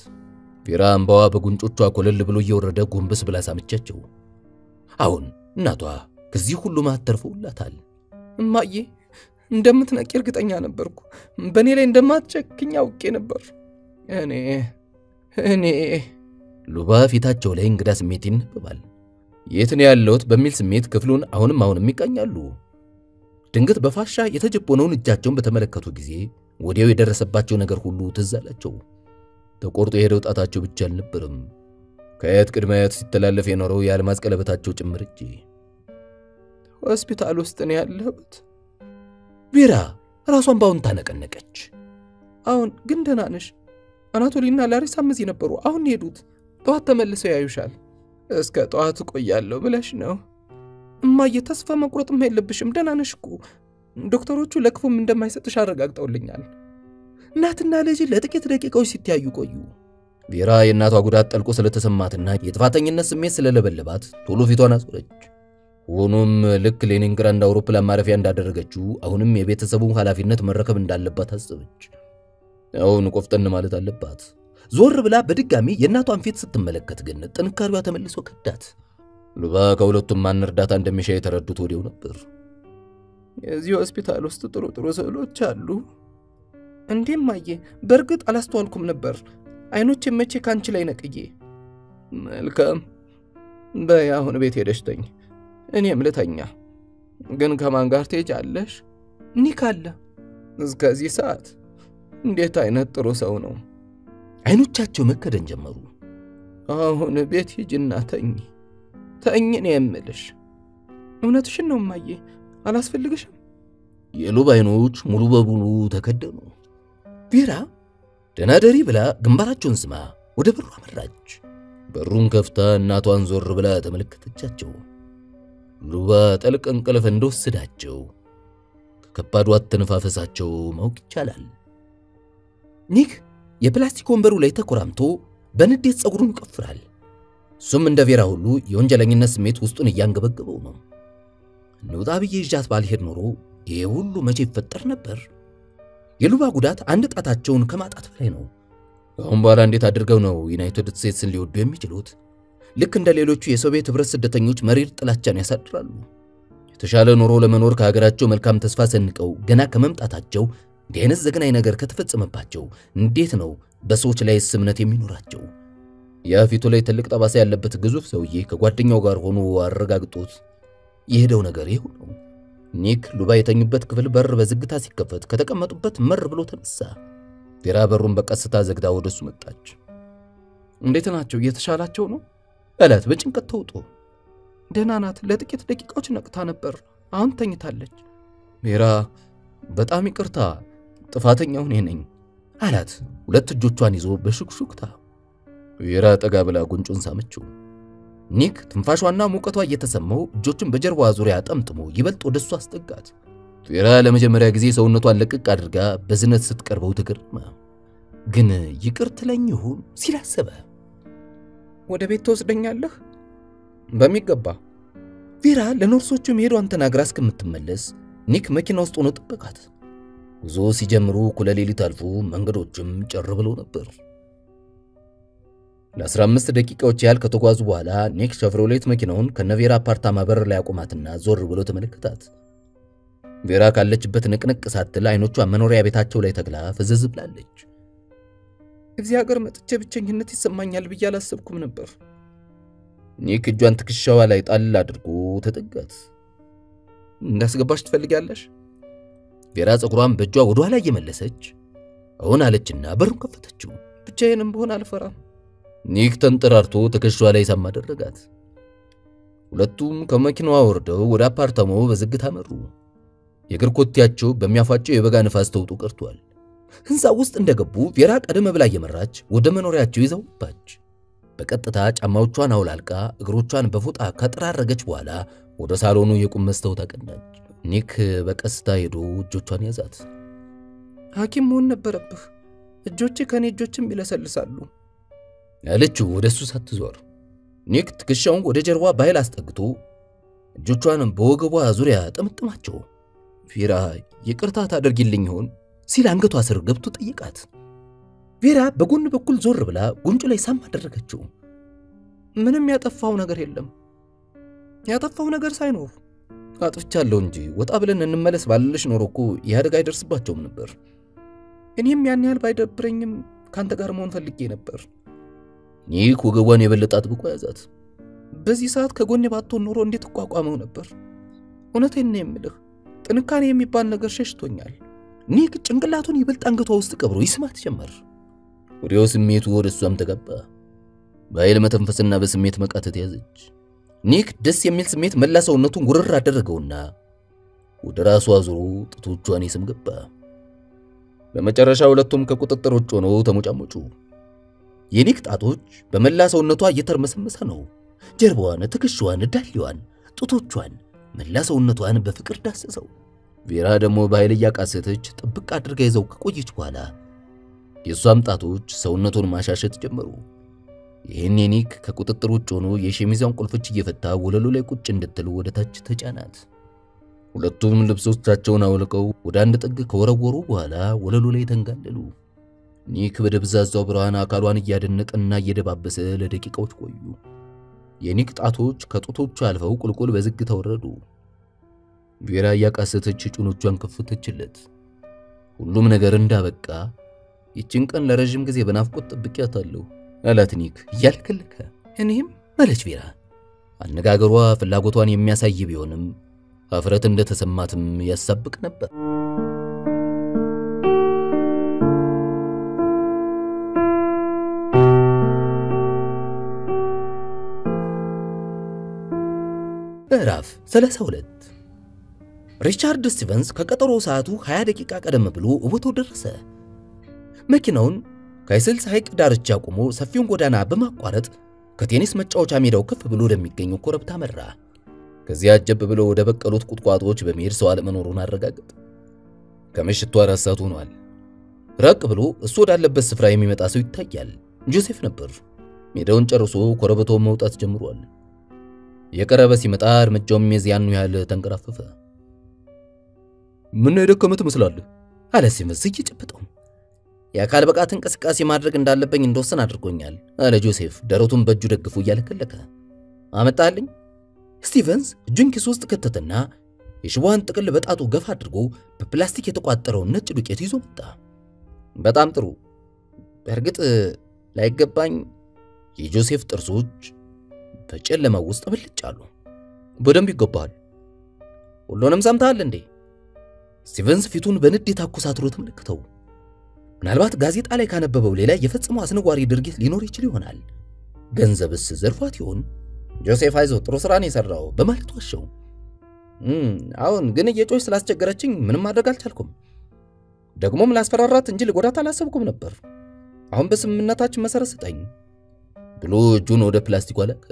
ቬራ እንባዋ በጉንጮቿ ኮለል ብሎ እየወረደ ጎንበስ ብላ ሳመቻቸው። አሁን እናቷ ከዚህ ሁሉ ማተርፈውላታል። እማዬ እንደምትነቂ እርግጠኛ ነበርኩ። በኔ ላይ እንደማትጨክኝ አውቄ ነበር። እኔ ሉባ ፊታቸው ላይ እንግዳ ስሜት ይነበባል። የት ነው ያለሁት በሚል ስሜት ክፍሉን አሁንም ይቃኛሉ። ድንገት በፋሻ የተጀቦነውን እጃቸውን በተመለከቱ ጊዜ ወዲያው የደረሰባቸው ነገር ሁሉ ትዝ አላቸው። ተቆርጦ የሄደው ጣታቸው ብቻ አልነበረም፣ ከአያት ቅድመ አያት ሲተላለፍ የኖረው የአልማዝ ቀለበታቸው ጭምር እንጂ። ሆስፒታል ውስጥ ነው ያለሁት። ቬራ ራሷን ባውንታ ነቀነቀች። አሁን ግን ደህና ነሽ? አናቶሊና ላሪሳም እዚህ ነበሩ። አሁን ሄዱት። ጠዋት ተመልሰው ያዩሻል። እስከ ጠዋት ቆያለሁ ብለሽ ነው? እማዬ ተስፋ መቁረጥም የለብሽም። ደህና ነሽ እኮ። ዶክተሮቹ ለክፉም እንደማይሰጥሽ አረጋግጠውልኛል። እናትና ልጅ ለጥቂት ደቂቃዎች ሲተያዩ ቆዩ። ቬራ የእናቷ ጉዳት ጠልቆ ስለተሰማትና የጥፋተኝነት ስሜት ስለለበለባት ቶሎ ፊቷን አዞረች። ሆኖም ልክ ሌኒንግራንድ አውሮፕላን ማረፊያ እንዳደረገችው አሁንም የቤተሰቡን ኃላፊነት መረከብ እንዳለባት አሰበች። አሁን ቆፍጠን ማለት አለባት። ዞር ብላ በድጋሚ የእናቷን ፊት ስትመለከት ግን ጥንካሬዋ ተመልሶ ከዳት። ሉባ ከሁለቱም ማን እርዳታ እንደሚሻ የተረዱት ወዲያው ነበር። የዚህ ሆስፒታል ውስጥ ጥሩ ስዕሎች አሉ። እንዴም ማየ በርግጥ አላስተዋልኩም ነበር። አይኖቼ መቼ ካንቺ ላይ ነቅዬ። መልካም በይ አሁን ቤት ሄደሽ ተኝ፣ እኔም ልተኛ። ግን ከማን ጋር ትሄጃለሽ? ኒክ አለ። እስከዚህ ሰዓት እንዴት አይነት ጥሩ ሰው ነው። አይኖቻቸው መከደን ጀመሩ። አሁን ቤት ሂጂና ተኝ ነው የምልሽ። እውነትሽን ነው ማየ፣ አላስፈልግሽም። የሉባ አይኖች ሙሉ በሙሉ ተከደኑ። ቬራ ደናደሪ ብላ ግንባራቸውን ስማ ወደ በሩ አመራች። በሩን ከፍታ እናቷን ዞር ብላ ተመለከተቻቸው። ሉባ ጠልቅ እንቅልፍ እንደወሰዳቸው ከከባዱ አተነፋፈሳቸው ማወቅ ይቻላል። ኒክ የፕላስቲክ ወንበሩ ላይ ተኮራምቶ በንዴት ጸጉሩን ይቀፍራል። እሱም እንደ ቬራ ሁሉ የወንጀለኝነት ስሜት ውስጡን እያንገበገበው ነው። ንውጣ ብዬ ይዣት ባልሄድ ኖሮ ይሄ ሁሉ መቼ ይፈጠር ነበር? የሉባ ጉዳት አንድ ጣታቸውን ከማጣት በላይ ነው። አሁን በኋላ እንዴት አድርገው ነው ዩናይትድ ስቴትስን ሊወዱ የሚችሉት? ልክ እንደ ሌሎቹ የሶቪየት ህብረት ስደተኞች መሪር ጥላቻን ያሳድራሉ። የተሻለ ኑሮ ለመኖር ከሀገራቸው መልካም ተስፋ ሰንቀው ገና ከመምጣታቸው እንዲህ ዘግናኝ ነገር ከተፈጸመባቸው እንዴት ነው በሰዎች ላይ እምነት የሚኖራቸው? ያ ፊቱ ላይ ትልቅ ጠባሳ ያለበት ግዙፍ ሰውዬ ከጓደኛው ጋር ሆኖ አረጋግጦት የሄደው ነገር ይሄው ነው። ኒክ ሉባ የተኙበት ክፍል በር በዝግታ ሲከፈት ከተቀመጡበት መር ብሎ ተነሳ። ቬራ በሩን በቀስታ ዘግታ ወደሱ መጣች። እንዴት ናቸው? እየተሻላቸው ነው? አላት በጭንቀት ተውጦ። ደህና ናት። ለጥቂት ደቂቃዎች ነቅታ ነበር፣ አሁን ተኝታለች። ቬራ በጣም ይቅርታ፣ ጥፋተኛው እኔ ነኝ አላት ሁለት እጆቿን ይዞ በሹክሹክታ። ቬራ ጠጋ ብላ ጉንጩን ሳመችው። ኒክ ትንፋሿና ሙቀቷ እየተሰማው እጆቹን በጀርባዋ ዙሪያ ጠምጥሞ ይበልጥ ወደሱ አስጠጋት። ቬራ ለመጀመሪያ ጊዜ ሰውነቷን ለቅቅ አድርጋ በዝነት ስትቀርበው ተገረመ። ግን ይቅር ትለኝ ይሁን ሲል አሰበ። ወደ ቤት ተወስደኛለህ? በሚገባ። ቬራ ለኖርሶቹ መሄዷን ተናግራ እስከምትመለስ ኒክ መኪና ውስጥ ሆኖ ጠበቃት። ጉዞ ሲጀምሩ እኩለ ሌሊት አልፎ መንገዶችም ጭር ብለው ነበር። ለ15 ደቂቃዎች ያህል ከተጓዙ በኋላ ኒክ ሸፍሮሌት መኪናውን ከነቬራ አፓርታማ በር ላይ አቆማትና ዞር ብሎ ተመለከታት። ቬራ ካለችበት ንቅንቅ ሳትል አይኖቿ መኖሪያ ቤታቸው ላይ ተግላ ፍዝዝ ብላለች። እዚህ ሀገር መጥቼ ብቸኝነት ይሰማኛል ብዬ አላሰብኩም ነበር። ኒክ እጇን ትከሻዋ ላይ ጣል አድርጎ ተጠጋት። እንዳስገባሽ ትፈልጊያለሽ? ቬራ ጸጉሯን በእጇ ወደ ኋላ እየመለሰች አሁን አለችና በሩን ከፈተችው። ብቻዬንም ብሆን አልፈራም። ኒክ ተንጠራርቶ ትከሻዋ ላይ ሳም አደረጋት። ሁለቱም ከመኪናዋ ወርደው ወደ አፓርታማው በዝግታ መሩ። የእግር ኮቴያቸው በሚያፋቸው የበጋ ንፋስ ተውጦ ቀርቷል። ህንፃ ውስጥ እንደገቡ ቬራ ቀደም ብላ እየመራች ወደ መኖሪያቸው ይዘውባች በቀጥታ ጫማዎቿን አውላልቃ እግሮቿን በፎጣ ከጠራረገች በኋላ ወደ ሳሎኑ የቁም መስታወት አቀናች። ኒክ በቀስታ ሄዶ እጆቿን ያዛት። ሐኪም መሆን ነበረብህ፣ እጆቼ ከኔ እጆችም ይለሰልሳሉ አለችው ወደሱ ሳትዞር። ኒክ ትከሻውን ወደ ጀርባ ባይል አስጠግቶ እጆቿን በወገቧ ዙሪያ ጠምጥማቸው። ቬራ ይቅርታ ታደርጊልኝ ይሆን ሲል አንገቷ ስር ገብቶ ጠይቃት። ቬራ በጎን በኩል ዞር ብላ ጉንጩ ላይ ሳም አደረገችው። ምንም ያጠፋው ነገር የለም። ያጠፋው ነገር ሳይኖር አጥፍቻለሁ እንጂ ወጣ ብለን እንመለስ ባልልሽ ኖሮ እኮ ያደጋ አይደርስባቸውም ነበር። እኔም ያን ያህል ባይደብረኝም ካንተ ጋር መሆን ፈልጌ ነበር። ኒክ ወገቧን የበለጠ አጥብቆ ያዛት። በዚህ ሰዓት ከጎኔ ባትሆን ኖሮ እንዴት ተቋቋመው ነበር? እውነቴን ነው የምልህ፣ ጥንካሬ የሚባል ነገር ሸሽቶኛል። ኒክ ጭንቅላቱን ይበልጥ አንገቷ ውስጥ ቀብሮ ይስማት ጀመር። ወዲያው ስሜቱ ወደ እሷም ተገባ። በኃይል መተንፈስና በስሜት መቃተት ያዘች። ኒክ ደስ የሚል ስሜት መላ ሰውነቱን ጉርር አደረገውና ወደ ራሷ አዙሮ ጡቶቿን ይስም ገባ። በመጨረሻ ሁለቱም ከቁጥጥር ውጭ ሆነው ተሞጫሞጩ። የኒክ ጣቶች በመላ ሰውነቷ እየተርመሰመሰ ነው። ጀርባዋን፣ ትከሻዋን፣ ዳሌዋን፣ ጡቶቿን፣ መላ ሰውነቷን በፍቅር ዳሰሰው። ቬራ ደግሞ በኃይል እያቃሰተች ጥብቅ አድርጋ ይዘው ከቆየች በኋላ የሷም ጣቶች ሰውነቱን ማሻሸት ጀመሩ። ይሄን ኒክ ከቁጥጥር ውጭ ሆኖ የሸሚዟን ቁልፎች እየፈታ ወለሉ ላይ ቁጭ እንድትል ወደ ታች ተጫናት። ሁለቱም ልብሶቻቸውን አውልቀው ወደ አንድ ጥግ ከወረወሩ በኋላ ወለሉ ላይ ተንጋለሉ። ኒክ በደብዛዛው ብርሃን አካሏን እያደነቀና እየደባበሰ ለደቂቃዎች ቆዩ። የኒክ ጣቶች ከጡቶቹ አልፈው ቁልቁል በዝግታ ወረዱ። ቬራ ያቃሰተች ጭኖቿን ከፈተችለት። ሁሉም ነገር እንዳበቃ ይችን ቀን ለረጅም ጊዜ በናፍቆት ጠብቂያታለሁ አላት ኒክ እያልከለከ። እኔም ማለች ቬራ። አነጋገሯ ፍላጎቷን የሚያሳይ ቢሆንም አፍረት እንደተሰማትም ያሳብቅ ነበር። ምዕራፍ 32 ሪቻርድ ስቲቨንስ ከቀጠሮ ሰዓቱ 20 ደቂቃ ቀደም ብሎ ቦታው ደረሰ። መኪናውን ከስልስ ሐይቅ ዳርቻ ቆሞ ሰፊውን ጎዳና በማቋረጥ ከቴኒስ መጫወቻ ሜዳው ከፍ ብሎ ወደሚገኘው ኮረብታ መራ። ከዚያ አጀብ ብሎ ወደ በቀሉት ቁጥቋጦዎች በመሄድ ሰው አለመኖሩን አረጋገጠ። ከምሽቱ 4 ሰዓት ሆኗል። ራቅ ብሎ እሱ ወዳለበት ስፍራ የሚመጣ ሰው ይታያል። ጆሴፍ ነበር። ሜዳውን ጨርሶ ኮረብታውን መውጣት ጀምሯል። የቀረበ ሲመጣ እርምጃውም የዚያኑ ያህል ተንቀራፈፈ። ምን የደከመ ትመስላለህ አለ ሲመስ እየጨበጠው። የአካል ብቃት እንቅስቃሴ ማድረግ እንዳለብኝ እንደወሰን አድርጎኛል አለ ጆሴፍ ደረቱን በእጁ ደግፎ እያለከለከ። አመጣልኝ። ስቲቨንስ እጁን ኪስ ውስጥ ከተተና የሽቦን ጥቅል በጣቱ ገፋ አድርጎ በፕላስቲክ የተቋጠረው ነጭ ዱቄት ይዞ መጣ። በጣም ጥሩ። በእርግጥ ላይገባኝ የጆሴፍ ጥርሶች በጨለማ ውስጥ ብልጫሉ። በደንብ ይገባል። ሁሉንም ሰምተሃል እንዴ? ስቲቨንስ ፊቱን በንዴት አኩሳትሮ ተመለከተው። ምናልባት ጋዜጣ ላይ ካነበበው ሌላ የፈጸመው አስነዋሪ ድርጊት ሊኖር ይችል ይሆናል። ገንዘብስ ዘርፏት ይሆን? ጆሴፍ አይዞህ ጥሩ ስራ ነው የሰራው በማለት ዋሸው። አሁን ግን እየጮች ስላስቸገረችኝ ምንም ማድረግ አልቻልኩም። ደግሞም ላስፈራራት እንጂ ልጎዳት አላሰብኩም ነበር። አሁን በስምምነታችን መሰረት ስጠኝ ብሎ እጁን ወደ ፕላስቲኩ አለቀ።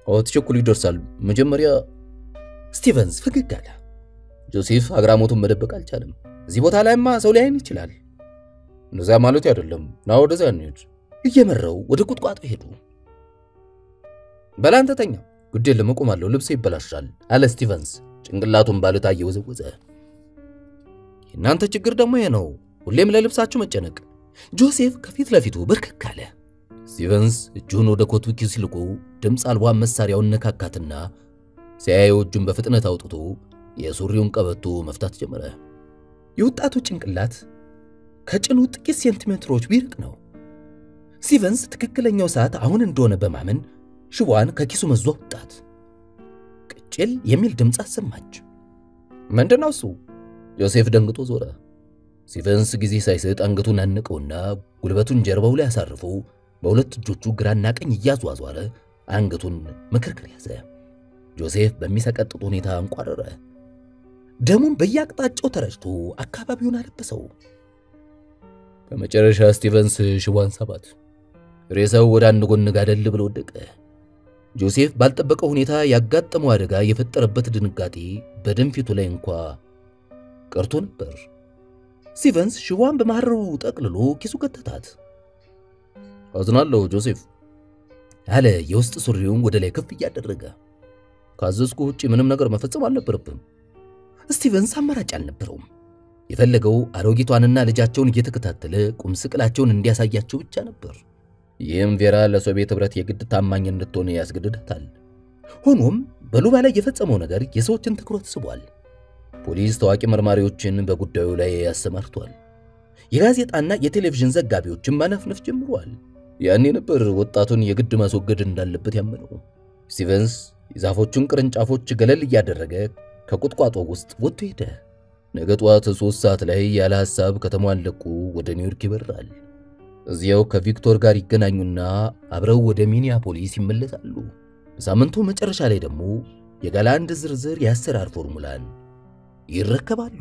ትቸኩል ይደርሳል። መጀመሪያ ስቲቨንስ ፈገግ አለ። ጆሴፍ አግራሞቱን መደበቅ አልቻለም። እዚህ ቦታ ላይማ ሰው ሊያይን ይችላል። እንደዛ ማለት አይደለም። ና ወደዚያ እንሂድ። እየመራው ወደ ቁጥቋጦ ሄዱ። በላንተ ተኛ። ግድ የለም እቆማለሁ፣ ልብሴ ይበላሻል አለ ስቲቨንስ ጭንቅላቱን ባልታ እየወዘወዘ። የእናንተ ችግር ደግሞ ይሄ ነው፣ ሁሌም ለልብሳችሁ መጨነቅ። ጆሴፍ ከፊት ለፊቱ በርከክ አለ። ስቲቨንስ እጁን ወደ ኮቱ ኪስ ልቆ ድምፅ አልባ መሳሪያውን ነካካትና ሲያየው እጁን በፍጥነት አውጥቶ የሱሪውን ቀበቶ መፍታት ጀመረ። የወጣቱ ጭንቅላት ከጭኑ ጥቂት ሴንቲሜትሮች ቢርቅ ነው። ስቲቨንስ ትክክለኛው ሰዓት አሁን እንደሆነ በማመን ሽቧን ከኪሱ መዞ ወጣት። ቅጭል የሚል ድምፅ አሰማች። ምንድነው እሱ? ጆሴፍ ደንግጦ ዞረ። ስቲቨንስ ጊዜ ሳይሰጥ አንገቱን አነቀውና ጉልበቱን ጀርባው ላይ አሳርፎ በሁለት እጆቹ ግራና ቀኝ እያዟዟረ አንገቱን መከርከር ያዘ። ጆሴፍ በሚሰቀጥጥ ሁኔታ አንቋረረ። ደሙን በየአቅጣጫው ተረጭቶ አካባቢውን አለበሰው። በመጨረሻ ስቲቨንስ ሽቦን ሳባት። ሬሳው ወደ አንድ ጎን ጋደል ብሎ ወደቀ። ጆሴፍ ባልጠበቀው ሁኔታ ያጋጠመው አደጋ የፈጠረበት ድንጋጤ በደም ፊቱ ላይ እንኳ ቀርቶ ነበር። ስቲቨንስ ሽቦን በማህረሩ ጠቅልሎ ኪሱ ከተታት። አዝናለሁ ጆሴፍ አለ የውስጥ ሱሪውን ወደ ላይ ከፍ እያደረገ። ካዘዝኩ ውጪ ምንም ነገር መፈጸም አልነበረብም። ስቲቨንስ አማራጭ አልነበረውም። የፈለገው አሮጊቷንና ልጃቸውን እየተከታተለ ቁም ስቅላቸውን እንዲያሳያቸው ብቻ ነበር። ይህም ቬራ ለሶቪየት ህብረት የግድ ታማኝ እንድትሆን ያስገድዳታል። ሆኖም በሉባ ላይ የፈጸመው ነገር የሰዎችን ትኩረት ስቧል። ፖሊስ ታዋቂ መርማሪዎችን በጉዳዩ ላይ ያሰማርቷል። የጋዜጣና የቴሌቪዥን ዘጋቢዎችን ማነፍነፍ ጀምሯል። ያኔ ነበር ወጣቱን የግድ ማስወገድ እንዳለበት ያመነው። ስቲቨንስ የዛፎቹን ቅርንጫፎች ገለል እያደረገ ከቁጥቋጦ ውስጥ ወጥቶ ሄደ። ነገ ጠዋት 3 ሰዓት ላይ ያለ ሐሳብ ከተማዋን ለቆ ወደ ኒውዮርክ ይበራል። እዚያው ከቪክቶር ጋር ይገናኙና አብረው ወደ ሚኒያፖሊስ ይመለሳሉ። በሳምንቱ መጨረሻ ላይ ደግሞ የጋላንድ ዝርዝር የአሰራር ፎርሙላን ይረከባሉ።